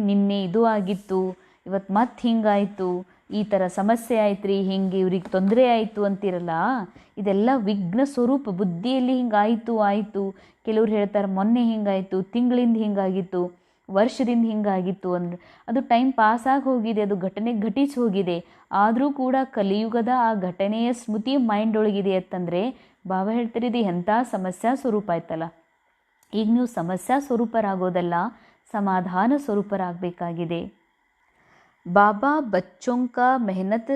ನಿನ್ನೆ ಇದು ಆಗಿತ್ತು, ಇವತ್ತು ಮತ್ತೆ ಹಿಂಗಾಯಿತು, ಈ ಥರ ಸಮಸ್ಯೆ ಆಯ್ತು ರೀ, ಹಿಂಗೆ ಇವ್ರಿಗೆ ತೊಂದರೆ ಆಯಿತು ಅಂತಿರಲ್ಲ, ಇದೆಲ್ಲ ವಿಘ್ನ ಸ್ವರೂಪ. ಬುದ್ಧಿಯಲ್ಲಿ ಹಿಂಗಾಯಿತು ಆಯಿತು. ಕೆಲವ್ರು ಹೇಳ್ತಾರೆ ಮೊನ್ನೆ ಹಿಂಗಾಯಿತು, ತಿಂಗಳಿಂದ ಹಿಂಗಾಗಿತ್ತು, ವರ್ಷದಿಂದ ಹಿಂಗಾಗಿತ್ತು ಅಂದ್ರೆ ಅದು ಟೈಮ್ ಪಾಸ್ ಆಗಿ ಹೋಗಿದೆ, ಅದು ಘಟನೆ ಘಟಿಸಿ ಹೋಗಿದೆ. ಆದರೂ ಕೂಡ ಕಲಿಯುಗದ ಆ ಘಟನೆಯ ಸ್ಮೃತಿ ಮೈಂಡ್ ಒಳಗಿದೆ ಅಂತಂದರೆ ಬಾಬಾ ಹೇಳ್ತಾರೆ, ಇದು ಎಂಥ ಸಮಸ್ಯಾ ಸ್ವರೂಪ ಆಯ್ತಲ್ಲ. ಈಗ ನೀವು ಸಮಸ್ಯಾ ಸ್ವರೂಪರಾಗೋದಲ್ಲ, ಸಮಾಧಾನ ಸ್ವರೂಪರಾಗಬೇಕಾಗಿದೆ. ಬಾಬಾ ಬಚ್ಚೋಂಕ ಮೆಹನತ್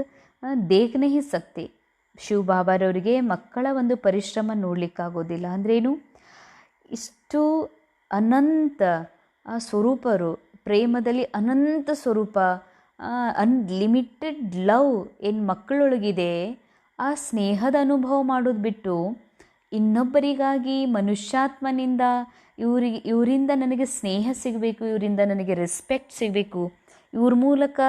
ದೇಖ್ ನಹಿ ಸಕ್ತೆ. ಶಿವ ಬಾಬಾರವರಿಗೆ ಮಕ್ಕಳ ಒಂದು ಪರಿಶ್ರಮ ನೋಡಲಿಕ್ಕಾಗೋದಿಲ್ಲ. ಅಂದ್ರೇನು? ಇಷ್ಟು ಅನಂತ ಸ್ವರೂಪರು, ಪ್ರೇಮದಲ್ಲಿ ಅನಂತ ಸ್ವರೂಪ, ಅನ್ಲಿಮಿಟೆಡ್ ಲವ್ ಏನು ಮಕ್ಕಳೊಳಗಿದೆ, ಆ ಸ್ನೇಹದ ಅನುಭವ ಮಾಡೋದು ಬಿಟ್ಟು ಇನ್ನೊಬ್ಬರಿಗಾಗಿ ಮನುಷ್ಯಾತ್ಮನಿಂದ ಇವರಿಂದ ನನಗೆ ಸ್ನೇಹ ಸಿಗಬೇಕು, ಇವರಿಂದ ನನಗೆ ರೆಸ್ಪೆಕ್ಟ್ ಸಿಗಬೇಕು, ಇವ್ರ ಮೂಲಕ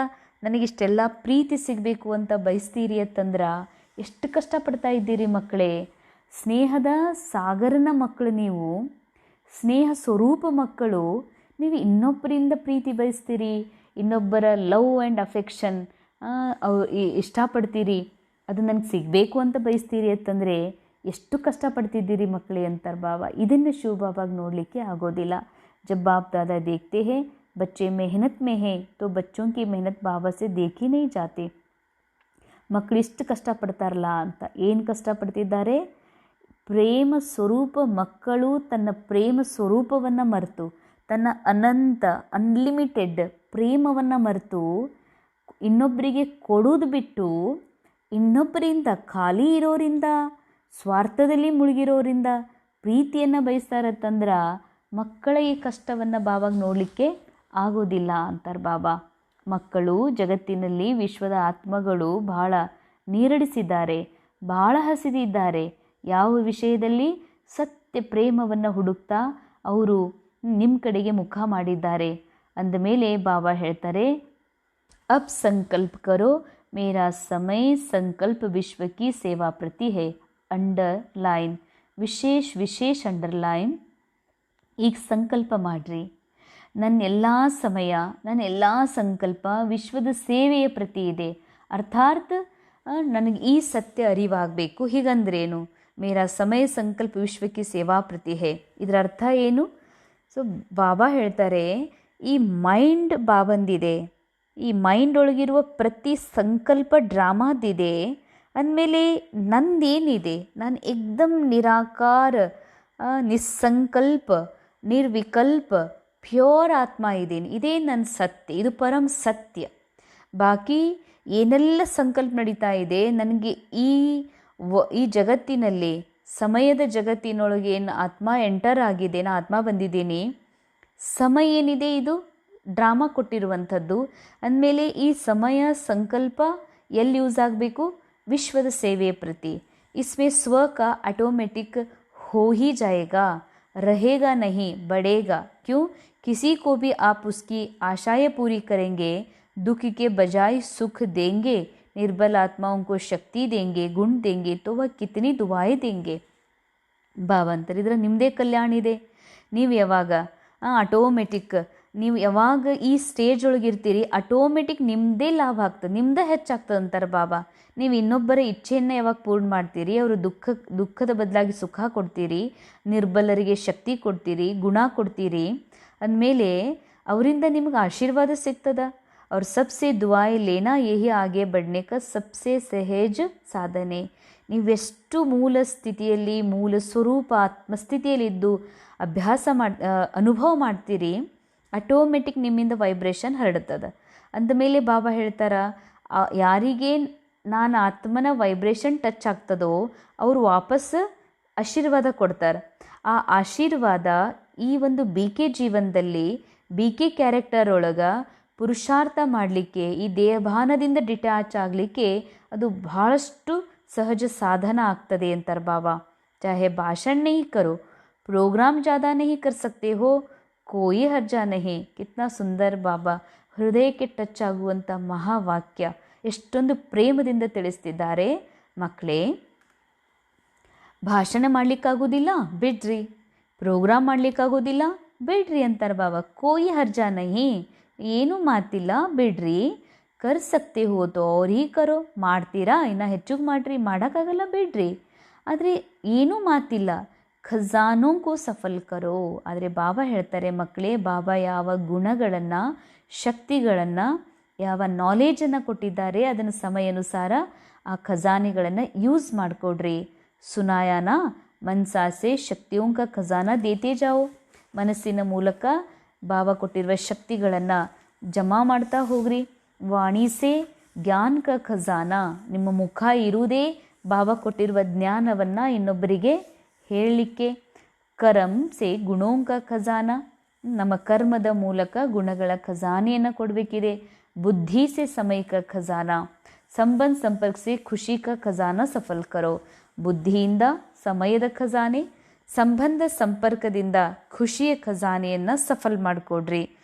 ನನಗಿಷ್ಟೆಲ್ಲ ಪ್ರೀತಿ ಸಿಗಬೇಕು ಅಂತ ಬಯಸ್ತೀರಿ ಅಂತಂದ್ರೆ ಎಷ್ಟು ಕಷ್ಟಪಡ್ತಾ ಇದ್ದೀರಿ ಮಕ್ಕಳೇ. ಸ್ನೇಹದ ಸಾಗರನ ಮಕ್ಕಳು ನೀವು, ಸ್ನೇಹ ಸ್ವರೂಪ ಮಕ್ಕಳು. ನೀವು ಇನ್ನೊಬ್ಬರಿಂದ ಪ್ರೀತಿ ಬಯಸ್ತೀರಿ, ಇನ್ನೊಬ್ಬರ ಲವ್ ಆ್ಯಂಡ್ ಅಫೆಕ್ಷನ್ ಇಷ್ಟಪಡ್ತೀರಿ, ಅದು ನನಗೆ ಸಿಗಬೇಕು ಅಂತ ಬಯಸ್ತೀರಿ ಅಂತಂದರೆ ಎಷ್ಟು ಕಷ್ಟಪಡ್ತಿದ್ದೀರಿ ಮಕ್ಕಳೇ ಅಂತಾರೆ ಬಾಬಾ. ಇದನ್ನು ಶಿವ ಬಾಬಾಗೆ ನೋಡಲಿಕ್ಕೆ ಆಗೋದಿಲ್ಲ. ಜಬ್ ಬಾಪ್ ದಾದಾ ದೇಖ್ತೆ ಹೇ ಬಚ್ಚೆ ಮೆಹನತ್ ಮೇ ಹೇ ತೋ ಬಚ್ಚೋಂ ಕಿ ಮೆಹನತ್ ಬಾಬಾ ಸೆ ದೇಖಿ ನಹೀ ಜಾತೆ. ಮಕ್ಕಳು ಇಷ್ಟು ಕಷ್ಟಪಡ್ತಾರಲ್ಲ ಅಂತ. ಏನು ಕಷ್ಟಪಡ್ತಿದ್ದಾರೆ? ಪ್ರೇಮ ಸ್ವರೂಪ ಮಕ್ಕಳು ತನ್ನ ಪ್ರೇಮ ಸ್ವರೂಪವನ್ನು ಮರೆತು, ತನ್ನ ಅನಂತ ಅನ್ಲಿಮಿಟೆಡ್ ಪ್ರೇಮವನ್ನು ಮರೆತು ಇನ್ನೊಬ್ಬರಿಗೆ ಕೊಡೋದು ಬಿಟ್ಟು ಇನ್ನೊಬ್ಬರಿಂದ, ಖಾಲಿ ಇರೋರಿಂದ, ಸ್ವಾರ್ಥದಲ್ಲಿ ಮುಳುಗಿರೋರಿಂದ ಪ್ರೀತಿಯನ್ನು ಬಯಸ್ತಾರತ್ತಂದ್ರೆ ಮಕ್ಕಳ ಈ ಕಷ್ಟವನ್ನು ಬಾಬಾಗ ನೋಡಲಿಕ್ಕೆ ಆಗೋದಿಲ್ಲ ಅಂತಾರೆ ಬಾಬಾ. ಮಕ್ಕಳು ಜಗತ್ತಿನಲ್ಲಿ ವಿಶ್ವದ ಆತ್ಮಗಳು ಬಹಳ ನೀರಡಿಸಿದ್ದಾರೆ, ಬಹಳ ಹಸಿದಿದ್ದಾರೆ. ಯಾವ ವಿಷಯದಲ್ಲಿ? ಸತ್ಯ ಪ್ರೇಮವನ್ನು ಹುಡುಕ್ತಾ ಅವರು ನಿಮ್ಮ ಕಡೆಗೆ ಮುಖ ಮಾಡಿದ್ದಾರೆ. ಅಂದಮೇಲೆ ಬಾಬಾ ಹೇಳ್ತಾರೆ, ಅಬ್ ಸಂಕಲ್ಪ ಕರೋ ಮೇರಾ ಸಮಯ ಸಂಕಲ್ಪ ವಿಶ್ವ ಕಿ ಸೇವಾ ಪ್ರತಿ ಹೇ. ಅಂಡರ್ಲೈನ್, ವಿಶೇಷ ಅಂಡರ್ಲೈನ್. ಈಗ ಸಂಕಲ್ಪ ಮಾಡಿರಿ, ನನ್ನ ಎಲ್ಲ ಸಮಯ, ನನ್ನ ಎಲ್ಲ ಸಂಕಲ್ಪ ವಿಶ್ವದ ಸೇವೆಯ ಪ್ರತಿ ಇದೆ. ಅರ್ಥಾತ್ ನನಗೆ ಈ ಸತ್ಯ ಅರಿವಾಗಬೇಕು. ಹೀಗಂದ್ರೇನು? ಮೇರಾ ಸಮಯ ಸಂಕಲ್ಪ ವಿಶ್ವಕ್ಕೆ ಸೇವಾ ಪ್ರತಿ ಹೇ. ಇದರ ಅರ್ಥ ಏನು? ಸೊ ಬಾಬಾ ಹೇಳ್ತಾರೆ, ಈ ಮೈಂಡ್ ಬಾಬಂದಿದೆ, ಈ ಮೈಂಡ್ ಒಳಗಿರುವ ಪ್ರತಿ ಸಂಕಲ್ಪ ಡ್ರಾಮಾದಿದೆ. ಅಂದಮೇಲೆ ನಂದೇನಿದೆ? ನಾನು ಏಕ್ದಮ್ ನಿರಾಕಾರ, ನಿಸ್ಸಂಕಲ್ಪ, ನಿರ್ವಿಕಲ್ಪ, ಪ್ಯೂರ್ ಆತ್ಮ ಇದ್ದೀನಿ. ಇದೇ ನನ್ನ ಸತ್ಯ, ಇದು ಪರಂ ಸತ್ಯ. ಬಾಕಿ ಏನೆಲ್ಲ ಸಂಕಲ್ಪ ನಡೀತಾ ಇದೆ ನನಗೆ ಈ ಜಗತ್ತಿನಲ್ಲಿ, ಸಮಯದ ಜಗತ್ತಿನೊಳಗೆ ಏನು ಆತ್ಮ ಎಂಟರ್ ಆಗಿದೆ, ನಾನು ಆತ್ಮ ಬಂದಿದ್ದೀನಿ. ಸಮಯ ಏನಿದೆ ಇದು ಡ್ರಾಮಾ ಕೊಟ್ಟಿರುವಂಥದ್ದು. ಅಂದಮೇಲೆ ಈ ಸಮಯ ಸಂಕಲ್ಪ ಎಲ್ಲಿ ಯೂಸ್ ಆಗಬೇಕು? ವಿಶ್ವದ ಸೇವೆಯ ಪ್ರತಿ. इसमें स्व का ऑटोमेटिक हो ही जाएगा, रहेगा नहीं, बढ़ेगा. क्यों? किसी को भी आप उसकी आशाएं पूरी करेंगे, दुख के बजाय सुख देंगे, निर्बल आत्माओं को शक्ति देंगे, गुण देंगे, तो वह कितनी दुआएं देंगे. ಭಾವಂತರು ಇದರ ನಿಮ್ಮದೇ ಕಲ್ಯಾಣ ಇದೆ. ನೀವು ಯಾವಾಗ ಆಟೋಮೆಟಿಕ್, ನೀವು ಯಾವಾಗ ಈ ಸ್ಟೇಜ್ ಒಳಗಿರ್ತೀರಿ, ಆಟೋಮೆಟಿಕ್ ನಿಮ್ಮದೇ ಲಾಭ ಆಗ್ತದೆ, ನಿಮ್ಮದೇ ಹೆಚ್ಚಾಗ್ತದೆ ಅಂತಾರೆ ಬಾಬಾ. ನೀವು ಇನ್ನೊಬ್ಬರ ಇಚ್ಛೆಯನ್ನು ಯಾವಾಗ ಪೂರ್ಣ ಮಾಡ್ತೀರಿ, ಅವರು ದುಃಖದ ಬದಲಾಗಿ ಸುಖ ಕೊಡ್ತೀರಿ, ನಿರ್ಬಲರಿಗೆ ಶಕ್ತಿ ಕೊಡ್ತೀರಿ, ಗುಣ ಕೊಡ್ತೀರಿ, ಅಂದಮೇಲೆ ಅವರಿಂದ ನಿಮ್ಗೆ ಆಶೀರ್ವಾದ ಸಿಗ್ತದ. और सबसे दुआएं लेना यही आगे बढ़ने का सबसे सहज ಸಾಧನೆ. ನೀವೆಷ್ಟು ಮೂಲ ಸ್ಥಿತಿಯಲ್ಲಿ, ಮೂಲ ಸ್ವರೂಪ ಆತ್ಮಸ್ಥಿತಿಯಲ್ಲಿದ್ದು ಅನುಭವ ಮಾಡ್ತೀರಿ, ಆಟೋಮೆಟಿಕ್ ನಿಮ್ಮಿಂದ ವೈಬ್ರೇಷನ್ ಹರಡುತ್ತದೆ. ಅಂದಮೇಲೆ ಬಾಬಾ ಹೇಳ್ತಾರ, ಯಾರಿಗೆ ನಾನು ಆತ್ಮನ ವೈಬ್ರೇಷನ್ ಟಚ್ ಆಗ್ತದೋ ಅವರು ವಾಪಸ್ ಆಶೀರ್ವಾದ ಕೊಡ್ತಾರೆ. ಆ ಆಶೀರ್ವಾದ ಈ ಒಂದು ಬಿ ಕೆ ಜೀವನದಲ್ಲಿ ಬಿ ಕೆ ಕ್ಯಾರೆಕ್ಟರ್ ಒಳಗೆ ಪುರುಷಾರ್ಥ ಮಾಡಲಿಕ್ಕೆ, ಈ ದೇಹಭಾನದಿಂದ ಡಿಟ್ಯಾಚ್ ಆಗಲಿಕ್ಕೆ ಅದು ಬಹಳಷ್ಟು ಸಹಜ ಸಾಧನ ಆಗ್ತದೆ ಅಂತಾರೆ ಬಾಬಾ. ಚಾಹೆ ಭಾಷಣ नहीं करो, प्रोग्राम ज़्यादा नहीं कर सकते हो, कोई हर्जा नहीं. ಕಿತ್ನಾ ಸುಂದರ್ ಬಾಬಾ ಹೃದಯಕ್ಕೆ ಟಚ್ ಆಗುವಂಥ ಮಹಾವಾಕ್ಯ ಎಷ್ಟೊಂದು ಪ್ರೇಮದಿಂದ ತಿಳಿಸ್ತಿದ್ದಾರೆ. ಮಕ್ಕಳೇ, ಭಾಷಣ ಮಾಡಲಿಕ್ಕಾಗೋದಿಲ್ಲ ಬಿಡ್ರಿ, ಪ್ರೋಗ್ರಾಮ್ ಮಾಡಲಿಕ್ಕಾಗೋದಿಲ್ಲ ಬಿಡ್ರಿ ಅಂತಾರೆ ಬಾಬಾ. ಕೋಯಿ ಹರ್ಜಾ ನಹಿ, ಏನೂ ಮಾತಿಲ್ಲ ಬಿಡ್ರಿ. ಕರ್ ಸಕ್ತೆ ಹೋತೋ ಅವ್ರು ಕರೋ, ಮಾಡ್ತೀರಾ ಇನ್ನು ಹೆಚ್ಚಿಗೆ ಮಾಡಿರಿ, ಮಾಡೋಕ್ಕಾಗಲ್ಲ ಬಿಡ್ರಿ, ಆದರೆ ಏನೂ ಮಾತಿಲ್ಲ. ಖಜಾನೋಂಕೋ ಸಫಲ್ ಕರೋ. ಆದರೆ ಬಾಬಾ ಹೇಳ್ತಾರೆ ಮಕ್ಕಳೇ, ಬಾಬಾ ಯಾವ ಗುಣಗಳನ್ನು, ಶಕ್ತಿಗಳನ್ನು, ಯಾವ ನಾಲೇಜನ್ನು ಕೊಟ್ಟಿದ್ದಾರೆ ಅದನ್ನು ಸಮಯಾನುಸಾರ ಆ ಖಜಾನೆಗಳನ್ನು ಯೂಸ್ ಮಾಡಿಕೊಡ್ರಿ. ಸುನಾಯಾನ ಮನ್ಸಾಸೆ ಶಕ್ತಿಯೋಂಕ ಖಜಾನ ದೇತೆ ಜಾओ. ಮನಸ್ಸಿನ ಮೂಲಕ ಬಾಬಾ ಕೊಟ್ಟಿರುವ ಶಕ್ತಿಗಳನ್ನು ಜಮಾ ಮಾಡ್ತಾ ಹೋಗ್ರಿ. ವಾಣಿಸೆ ಜ್ಞಾನ ಕ ಖಜಾನ, ನಿಮ್ಮ ಮುಖ ಇರುವುದೇ ಬಾಬಾ ಕೊಟ್ಟಿರುವ ಜ್ಞಾನವನ್ನು ಇನ್ನೊಬ್ಬರಿಗೆ ಹೇಳಲಿಕ್ಕೆ. ಕರಂ ಸೆ ಗುಣೋಂಕ ಖಜಾನ, ನಮ್ಮ ಕರ್ಮದ ಮೂಲಕ ಗುಣಗಳ ಖಜಾನೆಯನ್ನು ಕೊಡಬೇಕಿದೆ. ಬುದ್ಧಿ ಸೆ ಸಮಯ ಕ ಖಜಾನ, ಸಂಬಂಧ ಸಂಪರ್ಕ ಸೆ ಖುಷಿ ಕ ಖಜಾನ ಸಫಲ್ ಕರೋ. ಬುದ್ಧಿಯಿಂದ ಸಮಯದ ಖಜಾನೆ, ಸಂಬಂಧ ಸಂಪರ್ಕದಿಂದ ಖುಷಿಯ ಖಜಾನೆಯನ್ನು ಸಫಲ್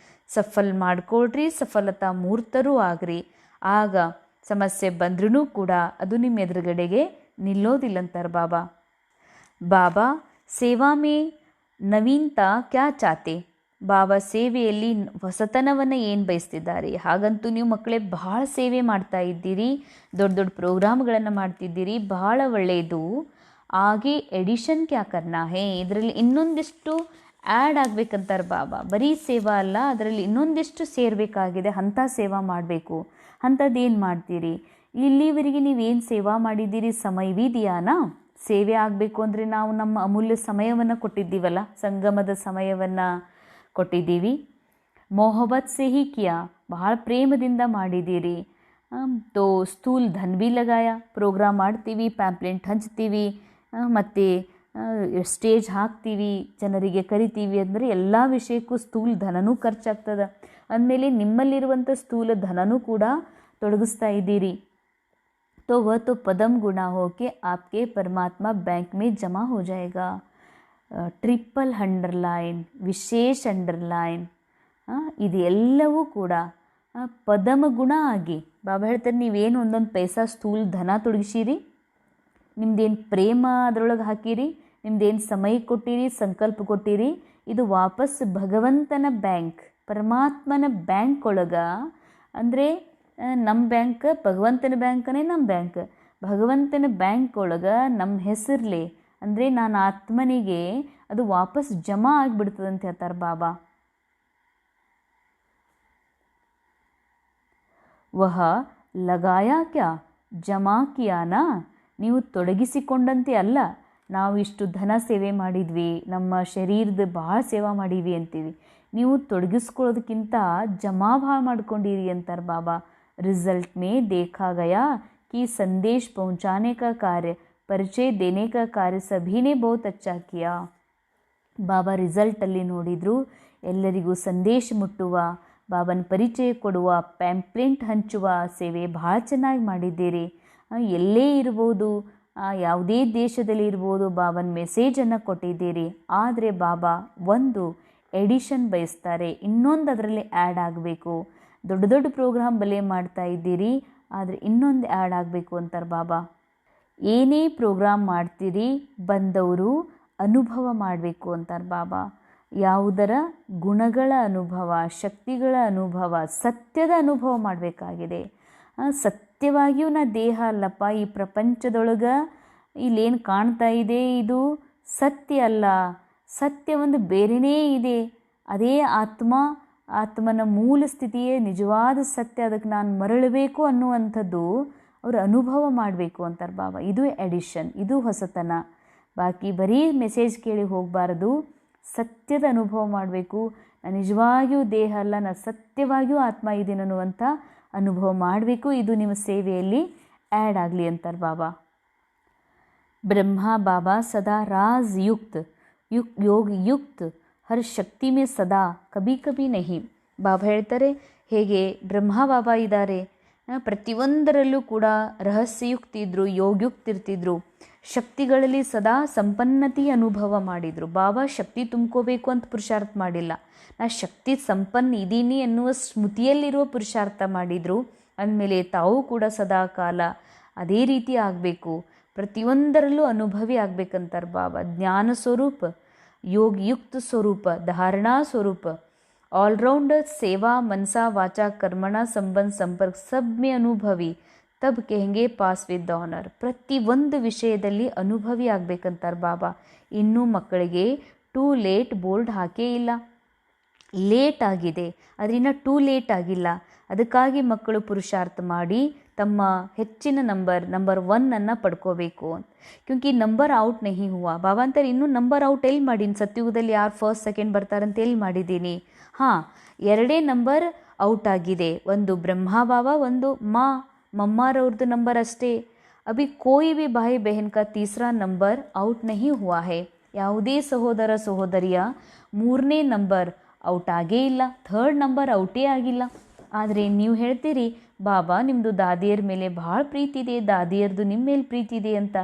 ಮಾಡಿಕೊಡ್ರಿ. ಸಫಲತಾ ಮೂರ್ತರೂ ಆಗ್ರಿ. ಆಗ ಸಮಸ್ಯೆ ಬಂದ್ರೂ ಕೂಡ ಅದು ನಿಮ್ಮ ಎದುರುಗಡೆಗೆ ನಿಲ್ಲೋದಿಲ್ಲಂತಾರೆ ಬಾಬಾ. ಬಾಬಾ ಸೇವಾ ಮೇ ನವೀನತಾ ಕ್ಯಾ ಚಾತೆ. ಬಾಬಾ ಸೇವೆಯಲ್ಲಿ ಹೊಸತನವನ್ನು ಏನು ಬಯಸ್ತಿದ್ದಾರೆ. ಹಾಗಂತೂ ನೀವು ಮಕ್ಕಳೇ ಬಹಳ ಸೇವೆ ಮಾಡ್ತಾ ಇದ್ದೀರಿ, ದೊಡ್ಡ ದೊಡ್ಡ ಪ್ರೋಗ್ರಾಮ್ಗಳನ್ನು ಮಾಡ್ತಿದ್ದೀರಿ, ಬಹಳ ಒಳ್ಳೆಯದು. ಹಾಗೆ ಎಡಿಷನ್ ಕ್ಯಾ ಕರ್ನಾ ಹೇ, ಇದರಲ್ಲಿ ಇನ್ನೊಂದಿಷ್ಟು ಆ್ಯಡ್ ಆಗಬೇಕಂತಾರೆ ಬಾಬಾ. ಬರೀ ಸೇವಾ ಅಲ್ಲ, ಅದರಲ್ಲಿ ಇನ್ನೊಂದಿಷ್ಟು ಸೇರಬೇಕಾಗಿದೆ, ಅಂಥ ಸೇವಾ ಮಾಡಬೇಕು. ಅಂಥದ್ದೇನು ಮಾಡ್ತೀರಿ? ಇಲ್ಲಿವರೆಗೆ ನೀವೇನು ಸೇವಾ ಮಾಡಿದ್ದೀರಿ ಸಮಯವಿದೆಯಾನಾ? ಸೇವೆ ಆಗಬೇಕು ಅಂದರೆ ನಾವು ನಮ್ಮ ಅಮೂಲ್ಯ ಸಮಯವನ್ನು ಕೊಟ್ಟಿದ್ದೀವಲ್ಲ, ಸಂಗಮದ ಸಮಯವನ್ನು ಕೊಟ್ಟಿದ್ದೀವಿ. ಮೊಹಬ್ಬತ್ ಸೆ ಹಿ ಕಿಯಾ, ಬಹಳ ಪ್ರೇಮದಿಂದ ಮಾಡಿದ್ದೀರಿ. ತೋ ಸ್ಥೂಲ್ ಧನ್ ಭಿ ಲಗಾಯ. ಪ್ರೋಗ್ರಾಮ್ ಮಾಡ್ತೀವಿ, ಪ್ಯಾಂಪ್ಲೆಂಟ್ ಹಂಚ್ತೀವಿ, ಮತ್ತು ಸ್ಟೇಜ್ ಹಾಕ್ತೀವಿ, ಜನರಿಗೆ ಕರಿತೀವಿ ಅಂದರೆ ಎಲ್ಲ ವಿಷಯಕ್ಕೂ ಸ್ಥೂಲ ಧನನೂ ಖರ್ಚಾಗ್ತದೆ. ಅಂದಮೇಲೆ ನಿಮ್ಮಲ್ಲಿರುವಂಥ ಸ್ಥೂಲ ಧನನೂ ಕೂಡ ತೊಡಗಿಸ್ತಾ ಇದ್ದೀರಿ. तो वह तो पदम गुना हो के आपके परमात्मा बैंक में जमा हो जाएगा. ಟ್ರಿಪಲ್ ಅಂಡರ್ಲೈನ್, ವಿಶೇಷ ಅಂಡರ್ಲೈನ್, ಇದು ಎಲ್ಲವೂ ಕೂಡ ಪದಮ ಗುಣ ಆಗಿ. ಬಾಬಾ ಹೇಳ್ತಾರೆ, ನೀವೇನು ಒಂದೊಂದು ಪೈಸಾ ಸ್ಥೂಲ ಧನ ತೊಡಗಿಸಿರಿ, ನಿಮ್ದೇನು ಪ್ರೇಮ ಅದರೊಳಗೆ ಹಾಕಿರಿ, ನಿಮ್ದೇನು ಸಮಯ ಕೊಟ್ಟಿರಿ, ಸಂಕಲ್ಪ ಕೊಟ್ಟಿರಿ, ಇದು ವಾಪಸ್ ಭಗವಂತನ ಬ್ಯಾಂಕ್, ಪರಮಾತ್ಮನ ಬ್ಯಾಂಕ್ ಒಳಗೆ. ಅಂದರೆ ನಮ್ಮ ಬ್ಯಾಂಕ್ ಭಗವಂತನ ಬ್ಯಾಂಕನೇ ನಮ್ಮ ಬ್ಯಾಂಕ್. ಭಗವಂತನ ಬ್ಯಾಂಕ್ ಒಳಗೆ ನಮ್ಮ ಹೆಸರ್ಲೆ, ಅಂದರೆ ನಾನು ಆತ್ಮನಿಗೆ ಅದು ವಾಪಸ್ ಜಮಾ ಆಗಿಬಿಡ್ತದೆ ಅಂತ ಹೇಳ್ತಾರೆ ಬಾಬಾ. ವಹ ಲಗಾಯ ಕ್ಯಾ ಜಮಾ ಕಿಯಾನಾ, ನೀವು ತೊಡಗಿಸಿಕೊಂಡಂತೆ ಅಲ್ಲ. ನಾವು ಇಷ್ಟು ಧನ ಸೇವೆ ಮಾಡಿದ್ವಿ, ನಮ್ಮ ಶರೀರದ ಭಾಳ ಸೇವಾ ಮಾಡೀವಿ ಅಂತೀವಿ. ನೀವು ತೊಡಗಿಸ್ಕೊಳ್ಳೋದಕ್ಕಿಂತ ಜಮಾ ಭಾಳ ಮಾಡ್ಕೊಂಡಿರಿ ಅಂತಾರೆ ಬಾಬಾ. रिजल्ट में देखा गया कि संदेश पहुंचाने का कार्य, परिचय देने का कार्य सभी ने बहुत अच्छा किया. ಬಾಬಾ ರಿಸಲ್ಟಲ್ಲಿ ನೋಡಿದರು, ಎಲ್ಲರಿಗೂ ಸಂದೇಶ ಮುಟ್ಟುವ, ಬಾಬನ ಪರಿಚಯ ಕೊಡುವ, ಪ್ಯಾಂಪ್ಲೆಂಟ್ ಹಂಚುವ ಸೇವೆ ಭಾಳ ಚೆನ್ನಾಗಿ ಮಾಡಿದ್ದೀರಿ. ಎಲ್ಲೇ ಇರ್ಬೋದು, ಯಾವುದೇ ದೇಶದಲ್ಲಿ ಇರ್ಬೋದು, ಬಾಬನ ಮೆಸೇಜನ್ನು ಕೊಟ್ಟಿದ್ದೀರಿ. ಆದರೆ ಬಾಬಾ ಒಂದು ಎಡಿಷನ್ ಬಯಸ್ತಾರೆ, ಇನ್ನೊಂದು ಅದರಲ್ಲಿ ಆ್ಯಡ್ ಆಗಬೇಕು. ದೊಡ್ಡ ದೊಡ್ಡ ಪ್ರೋಗ್ರಾಮ್ ಬಲೆ ಮಾಡ್ತಾ ಇದ್ದೀರಿ, ಆದರೆ ಇನ್ನೊಂದು ಆ್ಯಡ್ ಆಗಬೇಕು ಅಂತಾರೆ ಬಾಬಾ. ಏನೇ ಪ್ರೋಗ್ರಾಮ್ ಮಾಡ್ತೀರಿ ಬಂದವರು ಅನುಭವ ಮಾಡಬೇಕು ಅಂತಾರೆ ಬಾಬಾ. ಯಾವುದರ ಗುಣಗಳ ಅನುಭವ, ಶಕ್ತಿಗಳ ಅನುಭವ, ಸತ್ಯದ ಅನುಭವ ಮಾಡಬೇಕಾಗಿದೆ. ಸತ್ಯವಾಗಿಯೂ ನಾ ದೇಹ ಅಲ್ಲಪ್ಪ, ಈ ಪ್ರಪಂಚದೊಳಗೆ ಇಲ್ಲೇನು ಕಾಣ್ತಾ ಇದೆ ಇದು ಸತ್ಯ ಅಲ್ಲ, ಸತ್ಯ ಒಂದು ಬೇರೆಯೇ ಇದೆ, ಅದೇ ಆತ್ಮನ ಮೂಲ ಸ್ಥಿತಿಯೇ ನಿಜವಾದ ಸತ್ಯ, ಅದಕ್ಕೆ ನಾನು ಮರಳಬೇಕು ಅನ್ನುವಂಥದ್ದು ಅವರು ಅನುಭವ ಮಾಡಬೇಕು ಅಂತಾರೆ ಬಾಬಾ. ಇದು ಎಡಿಷನ್, ಇದು ಹೊಸತನ. ಬಾಕಿ ಬರೀ ಮೆಸೇಜ್ ಕೇಳಿ ಹೋಗಬಾರದು, ಸತ್ಯದ ಅನುಭವ ಮಾಡಬೇಕು. ನಾನು ನಿಜವಾಗಿಯೂ ದೇಹ ಅಲ್ಲ, ನಾನು ಸತ್ಯವಾಗಿಯೂ ಆತ್ಮ ಇದ್ದೀನಿ ಅನ್ನುವಂಥ ಅನುಭವ ಮಾಡಬೇಕು. ಇದು ನಿಮ್ಮ ಸೇವೆಯಲ್ಲಿ ಆ್ಯಡ್ ಆಗಲಿ ಅಂತಾರೆ ಬಾಬಾ. ಬ್ರಹ್ಮ ಬಾಬಾ ಸದಾ ರಾಜ್ ಯುಕ್ತ ಯೋಗ ಯುಕ್ತ ಹರ್ ಶಕ್ತಿ ಮೇ ಸದಾ ಕಭಿ ಕಭಿ ನಹಿ. ಬಾಬಾ ಹೇಳ್ತಾರೆ, ಹೇಗೆ ಬ್ರಹ್ಮ ಬಾಬಾ ಇದ್ದಾರೆ, ಪ್ರತಿಯೊಂದರಲ್ಲೂ ಕೂಡ ರಹಸ್ಯಯುಕ್ತ ಇದ್ದರು, ಯೋಗಯುಕ್ತ ಇರ್ತಿದ್ರು, ಶಕ್ತಿಗಳಲ್ಲಿ ಸದಾ ಸಂಪನ್ನತೆ ಅನುಭವ ಮಾಡಿದರು. ಬಾಬಾ ಶಕ್ತಿ ತುಂಬ್ಕೋಬೇಕು ಅಂತ ಪುರುಷಾರ್ಥ ಮಾಡಿಲ್ಲ, ನಾ ಶಕ್ತಿ ಸಂಪನ್ನ ಇದ್ದೀನಿ ಎನ್ನುವ ಸ್ಮೃತಿಯಲ್ಲಿರುವ ಪುರುಷಾರ್ಥ ಮಾಡಿದರು. ಅಂದಮೇಲೆ ತಾವು ಕೂಡ ಸದಾ ಕಾಲ ಅದೇ ರೀತಿ ಆಗಬೇಕು, ಪ್ರತಿಯೊಂದರಲ್ಲೂ ಅನುಭವಿ ಆಗಬೇಕಂತಾರೆ ಬಾಬಾ. ಜ್ಞಾನ ಸ್ವರೂಪ, ಯೋಗಯುಕ್ತ ಸ್ವರೂಪ, ಧಾರಣಾ ಸ್ವರೂಪ, ऑलराउंडर सेवा मनसा वाचा कर्मणा संबंध संपर्क सब में अनुभवी तब कहेंगे ಪಾಸ್ ವಿತ್ ಆನರ್. ಪ್ರತಿಯೊಂದು ವಿಷಯದಲ್ಲಿ ಅನುಭವಿ ಆಗಬೇಕಂತಾರೆ ಬಾಬಾ. ಇನ್ನೂ ಮಕ್ಕಳಿಗೆ ಟೂ ಲೇಟ್ ಬೋರ್ಡ್ ಹಾಕೇ ಇಲ್ಲ, ಲೇಟ್ ಆಗಿದೆ, ಅದರಿಂದ ಟೂ ಲೇಟ್ ಆಗಿಲ್ಲ. ಅದಕ್ಕಾಗಿ ಮಕ್ಕಳು ಪುರುಷಾರ್ಥ ಮಾಡಿ ತಮ್ಮ ಹೆಚ್ಚಿನ ನಂಬರ್ 1 ಪಡ್ಕೋಬೇಕು. ಕ್ಯೂಂಕಿ ನಂಬರ್ ಔಟ್ ನಹಿ ಹುವಾ. ಬಾಬಾ ಅಂತಾರೆ, ಇನ್ನೂ ನಂಬರ್ ಔಟ್ ಎಲ್ಲಿ ಮಾಡೀನಿ, ಸತ್ಯುಗದಲ್ಲಿ ಯಾರು ಫಸ್ಟ್ ಸೆಕೆಂಡ್ ಬರ್ತಾರಂತ ಎಲ್ಲಿ ಮಾಡಿದ್ದೀನಿ. ಹಾಂ, 2 ನಂಬರ್ ಔಟ್ ಆಗಿದೆ, ಒಂದು ಬ್ರಹ್ಮ ಬಾಬಾ, ಒಂದು ಮಮ್ಮಾರವ್ರದ್ದು ನಂಬರ್ ಅಷ್ಟೇ. ಅಭಿ ಕೋಯಿ ಭಿ ಭಾಯಿ ಬೆಹನ್ ಕಾ ತೀಸರಾ ನಂಬರ್ ಔಟ್ ನಹಿ ಹುವಾ ಹೈ. ಯಾವುದೇ ಸಹೋದರ ಸಹೋದರಿಯ 3ನೇ ನಂಬರ್ ಔಟ್ ಆಗೇ ಇಲ್ಲ, 3rd ನಂಬರ್ ಔಟೇ ಆಗಿಲ್ಲ. ಆದರೆ ನೀವು ಹೇಳ್ತೀರಿ, ಬಾಬಾ ನಿಮ್ಮದು ದಾದಿಯರ ಮೇಲೆ ಭಾಳ ಪ್ರೀತಿ ಇದೆ, ದಾದಿಯರ್ದು ನಿಮ್ಮ ಮೇಲೆ ಪ್ರೀತಿ ಇದೆ ಅಂತ.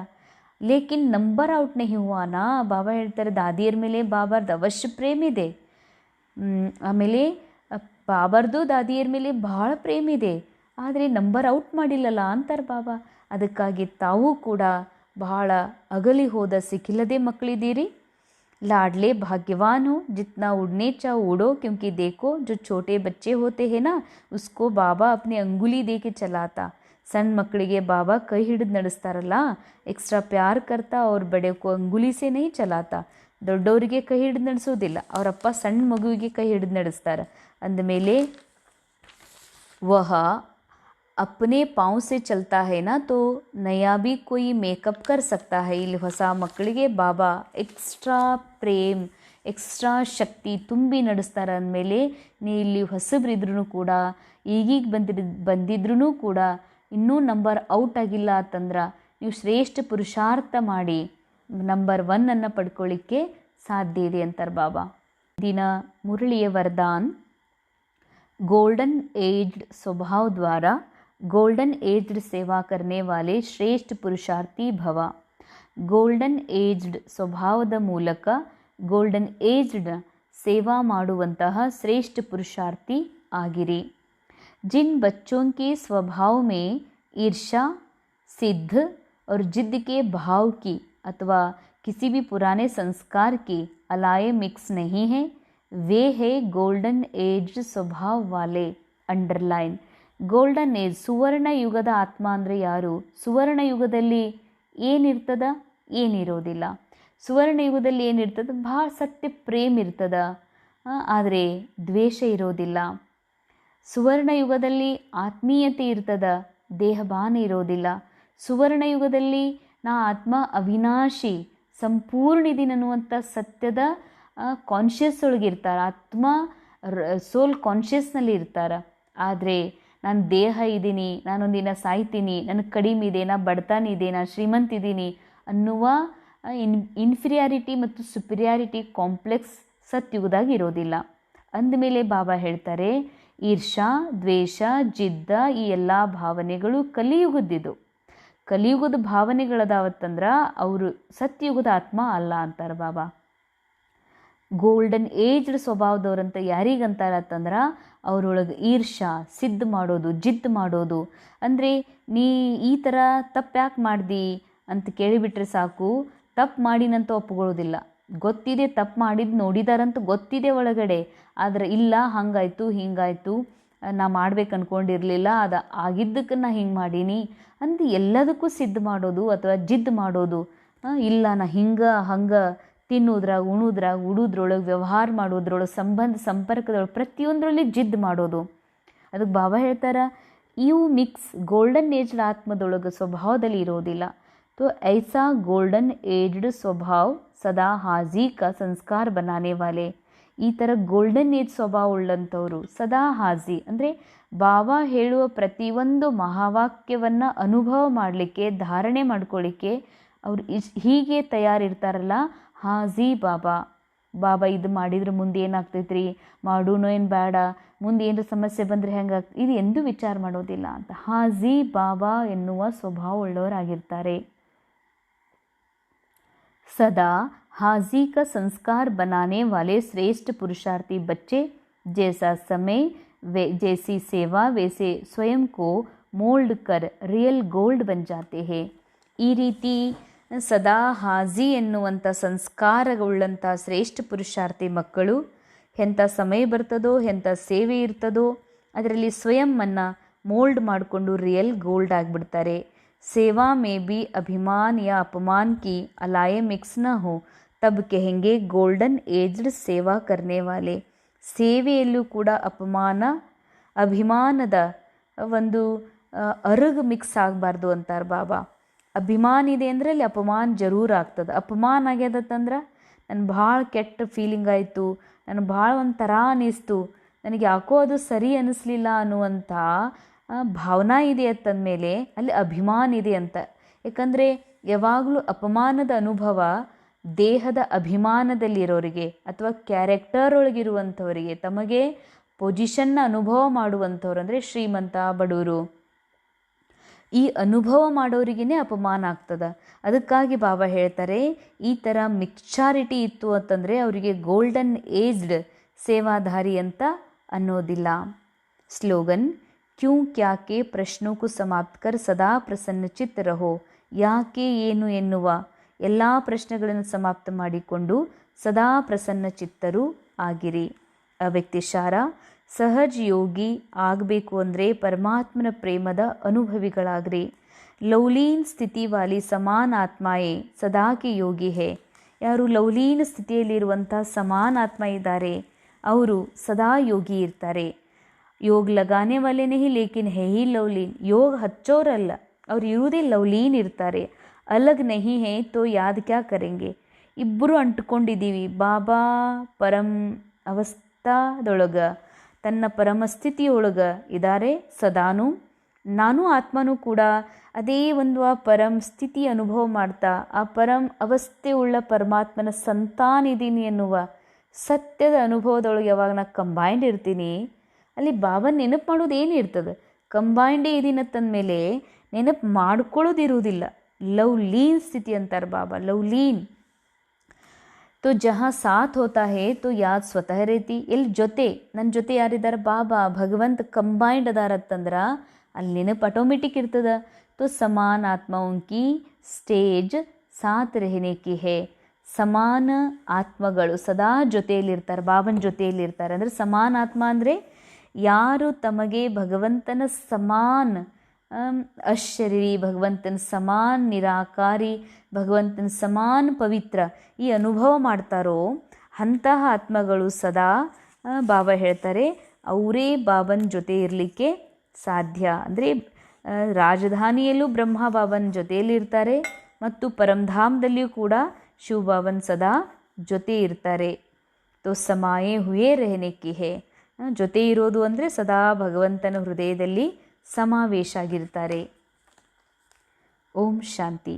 ಲೇಕಿನ್ ನಂಬರ್ ಔಟ್ ನಹಿ ಹುವಾನಾ. ಬಾಬಾ ಹೇಳ್ತಾರೆ, ದಾದಿಯರ ಮೇಲೆ ಬಾಬಾರ್ದು ಅವಶ್ಯ ಪ್ರೇಮ ಇದೆ, ಆಮೇಲೆ ಬಾಬಾರ್ದು ದಾದಿಯರ ಮೇಲೆ ಭಾಳ ಪ್ರೇಮ ಇದೆ, ಆದರೆ ನಂಬರ್ ಔಟ್ ಮಾಡಿಲ್ಲಲ್ಲ ಅಂತಾರೆ ಬಾಬಾ. ಅದಕ್ಕಾಗಿ ತಾವು ಕೂಡ ಬಹಳ ಅಗಲಿ ಹೋದ ಸಿಕ್ಕಿಲ್ಲದೆ ಮಕ್ಕಳಿದ್ದೀರಿ. लाडले भाग्यवान हो, जितना उड़ने चाहो उड़ो, क्योंकि देखो जो छोटे बच्चे होते हैं ना, उसको बाबा अपने अंगुली दे के चलाता. ಸಣ್ಣ ಮಕ್ಕಳಿಗೆ ಬಾಬಾ ಕೈ ಹಿಡಿದು ನಡೆಸ್ತಾರಲ್ಲ, ಎಕ್ಸ್ಟ್ರಾ ಪ್ಯಾರ್ ಕರ್ತಾ ಅವ್ರ ಬಡೆ ಕೋ ಅಂಗುಲಿ ಸೇ ನಹಿ ಚಲಾತಾ. ದೊಡ್ಡವರಿಗೆ ಕೈ ಹಿಡಿದು ನಡೆಸೋದಿಲ್ಲ, ಅವರಪ್ಪ ಸಣ್ಣ ಮಗುವಿಗೆ ಕೈ ಹಿಡಿದು ನಡೆಸ್ತಾರೆ. ಅಂದಮೇಲೆ ವಹ अपने पाँव से चलता है ना तो नया भी कोई मेकअप कर सकता है. ಇಲ್ಲಿ ಹೊಸ ಮಕ್ಕಳಿಗೆ ಬಾಬಾ ಎಕ್ಸ್ಟ್ರಾ ಪ್ರೇಮ್, ಎಕ್ಸ್ಟ್ರಾ ಶಕ್ತಿ ತುಂಬಿ ನಡೆಸ್ತಾರೆ. ಅಂದಮೇಲೆ ನೀ ಇಲ್ಲಿ ಹೊಸಬ್ರಿದ್ರೂ ಕೂಡ, ಈಗೀಗ ಬಂದಿದ್ರೂ ಕೂಡ ಇನ್ನೂ ನಂಬರ್ ಔಟ್ ಆಗಿಲ್ಲ ಅಂತಂದ್ರೆ ನೀವು ಶ್ರೇಷ್ಠ ಪುರುಷಾರ್ಥ ಮಾಡಿ ನಂಬರ್ 1 ಪಡ್ಕೊಳ್ಳಿಕ್ಕೆ ಸಾಧ್ಯ ಇದೆ ಅಂತಾರೆ ಬಾಬಾ. ದಿನ ಮುರಳಿಯ ವರದಾನ್, गोल्डन एज्ड स्वभाव द्वारा गोल्डन एज्ड सेवा करने वाले ಶ್ರೇಷ್ಠ ಪುರುಷಾರ್ಥಿ ಭವ. ಗೋಲ್ಡನ್ ಏಜ್ಡ್ ಸ್ವಭಾವದ ಮೂಲಕ ಗೋಲ್ಡನ್ ಏಜ್ಡ್ ಸೇವಾ ಮಾಡುವಂತಹ ಶ್ರೇಷ್ಠ ಪುರುಷಾರ್ಥಿ ಆಗಿರಿ. जिन बच्चों के स्वभाव में ईर्ष्या, सिद्ध और जिद के भाव की अथवा किसी भी पुराने संस्कार की अलाए मिक्स नहीं है, वे है गोल्डन एज्ड स्वभाव वाले. अंडरलाइन. ಗೋಲ್ಡನ್ ಏಜ್, ಸುವರ್ಣ ಯುಗದ ಆತ್ಮ ಅಂದರೆ ಯಾರು? ಸುವರ್ಣ ಯುಗದಲ್ಲಿ ಏನಿರ್ತದ, ಏನಿರೋದಿಲ್ಲ. ಸುವರ್ಣ ಯುಗದಲ್ಲಿ ಏನಿರ್ತದ, ಭಾಳ ಸತ್ಯ ಪ್ರೇಮ್ ಇರ್ತದ, ಆದರೆ ದ್ವೇಷ ಇರೋದಿಲ್ಲ. ಸುವರ್ಣ ಯುಗದಲ್ಲಿ ಆತ್ಮೀಯತೆ ಇರ್ತದ, ದೇಹಭಾನ ಇರೋದಿಲ್ಲ. ಸುವರ್ಣ ಯುಗದಲ್ಲಿ ನಾ ಆತ್ಮ ಅವಿನಾಶಿ, ಸಂಪೂರ್ಣ ಇದೀನಿ ಅನ್ನುವಂಥ ಸತ್ಯದ ಕಾನ್ಷಿಯಸ್ ಒಳಗಿರ್ತಾರೆ, ಆತ್ಮ ಸೋಲ್ ಕಾನ್ಷಿಯಸ್ನಲ್ಲಿ ಇರ್ತಾರೆ. ಆದರೆ ನಾನು ದೇಹ ಇದ್ದೀನಿ, ನಾನೊಂದಿನ ಸಾಯ್ತೀನಿ, ನನಗೆ ಕಡಿಮೆ ಇದೆ, ನಾ ಬಡತನ ಇದೆ, ನಾನು ಶ್ರೀಮಂತ ಇದ್ದೀನಿ ಅನ್ನುವ ಇನ್ಫೀರಿಯಾರಿಟಿ ಮತ್ತು ಸುಪೀರಿಯಾರಿಟಿ ಕಾಂಪ್ಲೆಕ್ಸ್ ಸತ್ಯುಗದಾಗ ಇರೋದಿಲ್ಲ. ಅಂದಮೇಲೆ ಬಾಬಾ ಹೇಳ್ತಾರೆ, ಈರ್ಷಾ, ದ್ವೇಷ, ಜಿದ್ದ ಈ ಎಲ್ಲ ಭಾವನೆಗಳು ಕಲಿಯುಗದ್ದಿದ್ದು. ಕಲಿಯುಗದ ಭಾವನೆಗಳದಾವತ್ತಂದ್ರೆ ಅವರು ಸತ್ಯುಗದ ಆತ್ಮ ಅಲ್ಲ ಅಂತಾರೆ ಬಾಬಾ. ಗೋಲ್ಡನ್ ಏಜ್ಡ್ ಸ್ವಭಾವದವ್ರಂತ ಯಾರಿಗಂತಾರತ್ತಂದ್ರೆ ಅವರೊಳಗೆ ಈರ್ಷಾ, ಸಿದ್ಧ ಮಾಡೋದು, ಜಿದ್ದು ಮಾಡೋದು. ಅಂದರೆ ನೀ ಈ ಥರ ತಪ್ಪು ಯಾಕೆ ಮಾಡ್ದಿ ಅಂತ ಕೇಳಿಬಿಟ್ರೆ ಸಾಕು, ತಪ್ಪು ಮಾಡಿನಂತ ಒಪ್ಕೊಳ್ಳೋದಿಲ್ಲ. ಗೊತ್ತಿದೆ ತಪ್ಪು ಮಾಡಿದ್ದು ನೋಡಿದಾರಂತ ಗೊತ್ತಿದೆ ಒಳಗಡೆ, ಆದರೆ ಇಲ್ಲ ಹಂಗಾಯ್ತು ಹಿಂಗಾಯ್ತು, ನಾ ಮಾಡ್ಬೇಕು ಅಂದ್ಕೊಂಡಿರಲಿಲ್ಲ, ಅದು ಆಗಿದ್ದಕ್ಕೆ ನಾ ಹಿಂಗೆ ಮಾಡೀನಿ ಅಂದು ಎಲ್ಲದಕ್ಕೂ ಸಿದ್ಧ ಮಾಡೋದು ಅಥವಾ ಜಿದ್ದು ಮಾಡೋದು. ಇಲ್ಲ ನಾ ಹಿಂಗೆ ಹಂಗೆ ತಿನ್ನೋದ್ರಾಗ, ಉಣೋದ್ರಾಗ, ಉಡೋದ್ರೊಳಗೆ, ವ್ಯವಹಾರ ಮಾಡೋದ್ರೊಳಗೆ, ಸಂಬಂಧ ಸಂಪರ್ಕದೊಳಗೆ ಪ್ರತಿಯೊಂದರಲ್ಲಿ ಜಿದ್ದು ಮಾಡೋದು. ಅದಕ್ಕೆ ಬಾಬಾ ಹೇಳ್ತಾರೆ, ಇವು ಮಿಕ್ಸ್ ಗೋಲ್ಡನ್ ಏಜ್ಡ್ ಆತ್ಮದೊಳಗೆ ಸ್ವಭಾವದಲ್ಲಿ ಇರೋದಿಲ್ಲ. तो ऐसा गोल्डन एज्ड स्वभाव सदा हाजी का संस्कार बनाने वाले. ಈ ಥರ ಗೋಲ್ಡನ್ ಏಜ್ ಸ್ವಭಾವ ಉಳ್ಳಂಥವ್ರು. ಸದಾ ಹಾಜಿ ಅಂದರೆ ಬಾಬಾ ಹೇಳುವ ಪ್ರತಿಯೊಂದು ಮಹಾವಾಕ್ಯವನ್ನು ಅನುಭವ ಮಾಡಲಿಕ್ಕೆ, ಧಾರಣೆ ಮಾಡ್ಕೊಳ್ಳಿಕ್ಕೆ ಅವ್ರು ಹೀಗೆ ತಯಾರಿರ್ತಾರಲ್ಲ, ಹಾಜಿ ಬಾಬಾ. ಬಾಬಾ ಇದು ಮಾಡಿದ್ರೆ ಮುಂದೆ ಏನಾಗ್ತೈತ್ರಿ, ಮಾಡೋಣ ಏನು ಬೇಡ, ಮುಂದೆ ಏನರ ಸಮಸ್ಯೆ ಬಂದರೆ ಹೆಂಗಾಗ್ತದೆ, ಇದು ಎಂದೂ ವಿಚಾರ ಮಾಡೋದಿಲ್ಲ ಅಂತ ಹಾಜಿ ಬಾಬಾ ಎನ್ನುವ ಸ್ವಭಾವ ಉಳ್ಳವರಾಗಿರ್ತಾರೆ. सदा हाजी का संस्कार बनाने वाले श्रेष्ठ पुरुषार्थी बच्चे जैसा समय जैसी सेवा वैसे स्वयं को मोल्ड कर रियल गोल्ड बन जाते हैं. ಈ ರೀತಿ ಸದಾ ಹಾಜಿ ಎನ್ನುವಂಥ ಸಂಸ್ಕಾರಗಳುಳ್ಳಂಥ ಶ್ರೇಷ್ಠ ಪುರುಷಾರ್ಥಿ ಮಕ್ಕಳು ಎಂಥ ಸಮಯ ಬರ್ತದೋ, ಎಂಥ ಸೇವೆ ಇರ್ತದೋ ಅದರಲ್ಲಿ ಸ್ವಯಂವನ್ನು ಮೋಲ್ಡ್ ಮಾಡಿಕೊಂಡು ರಿಯಲ್ ಗೋಲ್ಡ್ ಆಗಿಬಿಡ್ತಾರೆ. सेवा में भी अभिमान या अपमान की अलाय मिक्स न हो तब कहेंगे गोल्डन एज्ड सेवा करने वाले. ಸೇವೆಯಲ್ಲೂ ಕೂಡ ಅಪಮಾನ, ಅಭಿಮಾನದ ಒಂದು ಅರಗು ಮಿಕ್ಸ್ ಆಗಬಾರ್ದು ಅಂತಾರೆ ಬಾಬಾ. ಅಭಿಮಾನ ಇದೆ ಅಂದರೆ ಅಲ್ಲಿ ಅಪಮಾನ ಜರೂರು ಆಗ್ತದೆ. ಅಪಮಾನ ಆಗ್ಯದತ್ತಂದ್ರೆ ನನಗೆ ಭಾಳ ಕೆಟ್ಟ ಫೀಲಿಂಗ್ ಆಯಿತು, ನನಗೆ ಭಾಳ ಒಂಥರ ಅನ್ನಿಸ್ತು, ನನಗೆ ಯಾಕೋ ಅದು ಸರಿ ಅನ್ನಿಸ್ಲಿಲ್ಲ ಅನ್ನುವಂಥ ಭಾವನಾ ಇದೆ ಅಂತಂದಮೇಲೆ ಅಲ್ಲಿ ಅಭಿಮಾನ ಇದೆ ಅಂತ. ಯಾಕಂದರೆ ಯಾವಾಗಲೂ ಅಪಮಾನದ ಅನುಭವ ದೇಹದ ಅಭಿಮಾನದಲ್ಲಿರೋರಿಗೆ ಅಥವಾ ಕ್ಯಾರೆಕ್ಟರ್ ಒಳಗಿರುವಂಥವರಿಗೆ, ತಮಗೆ ಪೊಸಿಷನ್ನ ಅನುಭವ ಮಾಡುವಂಥವ್ರು ಅಂದರೆ ಶ್ರೀಮಂತ ಬಡವರು, ಈ ಅನುಭವ ಮಾಡೋರಿಗೇ ಅಪಮಾನ ಆಗ್ತದೆ. ಅದಕ್ಕಾಗಿ ಬಾಬಾ ಹೇಳ್ತಾರೆ, ಈ ಥರ ಮಿಕ್ಚಾರಿಟಿ ಇತ್ತು ಅಂತಂದರೆ ಅವರಿಗೆ ಗೋಲ್ಡನ್ ಏಜ್ಡ್ ಸೇವಾಧಾರಿ ಅಂತ ಅನ್ನೋದಿಲ್ಲ. ಸ್ಲೋಗನ್ ಕ್ಯೂ ಕ್ಯಾಕೆ ಪ್ರಶ್ನೋಕು ಸಮಾಪ್ತ ಕರ್ ಸದಾ ಪ್ರಸನ್ನಚಿತ್ತ ರಹೋ. ಯಾಕೆ ಏನು ಎನ್ನುವ ಎಲ್ಲ ಪ್ರಶ್ನೆಗಳನ್ನು ಸಮಾಪ್ತ ಮಾಡಿಕೊಂಡು ಸದಾ ಪ್ರಸನ್ನಚಿತ್ತರು ಆಗಿರಿ. ಅವ್ಯಕ್ತಿಸಾರ ಸಹಜ ಯೋಗಿ ಆಗಬೇಕು ಅಂದರೆ ಪರಮಾತ್ಮನ ಪ್ರೇಮದ ಅನುಭವಿಗಳಾಗ್ರಿ. ಲೌಲೀನ್ ಸ್ಥಿತಿ ವಾಲಿ ಸಮಾನ ಆತ್ಮಾಯೇ ಸದಾಕೆ ಯೋಗಿ ಹೇ. ಯಾರು ಲೌಲೀನ ಸ್ಥಿತಿಯಲ್ಲಿರುವಂಥ ಸಮಾನ ಆತ್ಮ ಇದ್ದಾರೆ ಅವರು ಸದಾ ಯೋಗಿ ಇರ್ತಾರೆ. ಯೋಗ ಲಗಾನೆ ವಾಲೆ ನಹಿ ಲೇಕಿನ್ ಹೇ ಹಿ ಲವ್ಲೀನ್. ಯೋಗ ಹಚ್ಚೋರಲ್ಲ, ಅವ್ರು ಇರುವುದೇ ಲವ್ಲೀನ್ ಇರ್ತಾರೆ. ಅಲಗ್ ನಹಿ ಹೇ ತೋ ಯಾದ್ ಕ್ಯಾ ಕರೆಂಗೆ. ಇಬ್ಬರು ಅಂಟ್ಕೊಂಡಿದ್ದೀವಿ. ಬಾಬಾ ಪರಂ ಅವಸ್ಥಾದೊಳಗೆ, ತನ್ನ ಪರಮಸ್ಥಿತಿಯೊಳಗೆ ಇದ್ದಾರೆ ಸದಾನು. ನಾನು ಆತ್ಮನೂ ಕೂಡ ಅದೇ ಒಂದು ಆ ಪರಂ ಸ್ಥಿತಿ ಅನುಭವ ಮಾಡ್ತಾ ಆ ಪರಂ ಅವಸ್ಥೆ ಉಳ್ಳ ಪರಮಾತ್ಮನ ಸಂತಾನಿದ್ದೀನಿ ಎನ್ನುವ ಸತ್ಯದ ಅನುಭವದೊಳಗೆ ಯಾವಾಗ ನಾನು ಕಂಬೈಂಡ್ ಇರ್ತೀನಿ, ಅಲ್ಲಿ ಬಾಬಾ ನೆನಪು ಮಾಡೋದು ಏನಿರ್ತದೆ, ಕಂಬೈಂಡೇ ಇದೀನತ್ತಂದಮೇಲೆ ನೆನಪು ಮಾಡ್ಕೊಳ್ಳೋದಿರುವುದಿಲ್ಲ. ಲವ್ ಲೀನ್ ಸ್ಥಿತಿ ಅಂತಾರೆ ಬಾಬಾ, ಲವ್ ಲೀನ್. ತೋ ಜಹಾ ಸಾಥ್ ಹೋತಾ ಹೇ ತೋ ಯಾದ್ ಸ್ವತಃ ರೀತಿ. ಎಲ್ಲಿ ಜೊತೆ, ನನ್ನ ಜೊತೆ ಯಾರಿದ್ದಾರೆ, ಬಾಬಾ ಭಗವಂತ ಕಂಬೈಂಡ್ ಅದಾರತ್ತಂದ್ರೆ ಅಲ್ಲಿ ನೆನಪು ಆಟೋಮೆಟಿಕ್ ಇರ್ತದೆ. ತೋ ಸಮಾನ ಆತ್ಮೋಂಕಿ ಸ್ಟೇಜ್ ಸಾಥ್ ರಹನೆ ಕಿ ಹೇ. ಸಮಾನ ಆತ್ಮಗಳು ಸದಾ ಜೊತೆಯಲ್ಲಿರ್ತಾರೆ, ಬಾಬನ ಜೊತೆಯಲ್ಲಿರ್ತಾರೆ. ಅಂದರೆ ಸಮಾನ ಆತ್ಮ ಅಂದರೆ ಯಾರು ತಮಗೆ ಭಗವಂತನ ಸಮಾನ ಅಶರೀರಿ, ಭಗವಂತನ ಸಮಾನ ನಿರಾಕಾರಿ, ಭಗವಂತನ ಸಮಾನ ಪವಿತ್ರ ಈ ಅನುಭವ ಮಾಡ್ತಾರೋ ಅಂತಹ ಆತ್ಮಗಳು ಸದಾ ಬಾಬಾ ಹೇಳ್ತಾರೆ ಅವರೇ ಬಾಬನ ಜೊತೆ ಇರಲಿಕ್ಕೆ ಸಾಧ್ಯ. ಅಂದರೆ ರಾಜಧಾನಿಯಲ್ಲೂ ಬ್ರಹ್ಮ ಬಾಬನ ಜೊತೆಯಲ್ಲಿರ್ತಾರೆ ಮತ್ತು ಪರಂಧಾಮದಲ್ಲಿಯೂ ಕೂಡ ಶಿವಬಾಬನ್ ಸದಾ ಜೊತೆ ಇರ್ತಾರೆ. ತೋ ಸಮಾಯೇ ಹುಯೇ ರಹನೆ ಕಿ ಹೇ. ಜೊತೆ ಇರೋದು ಅಂದರೆ ಸದಾ ಭಗವಂತನ ಹೃದಯದಲ್ಲಿ ಸಮಾವೇಶ ಆಗಿರ್ತಾರೆ. ಓಂ ಶಾಂತಿ.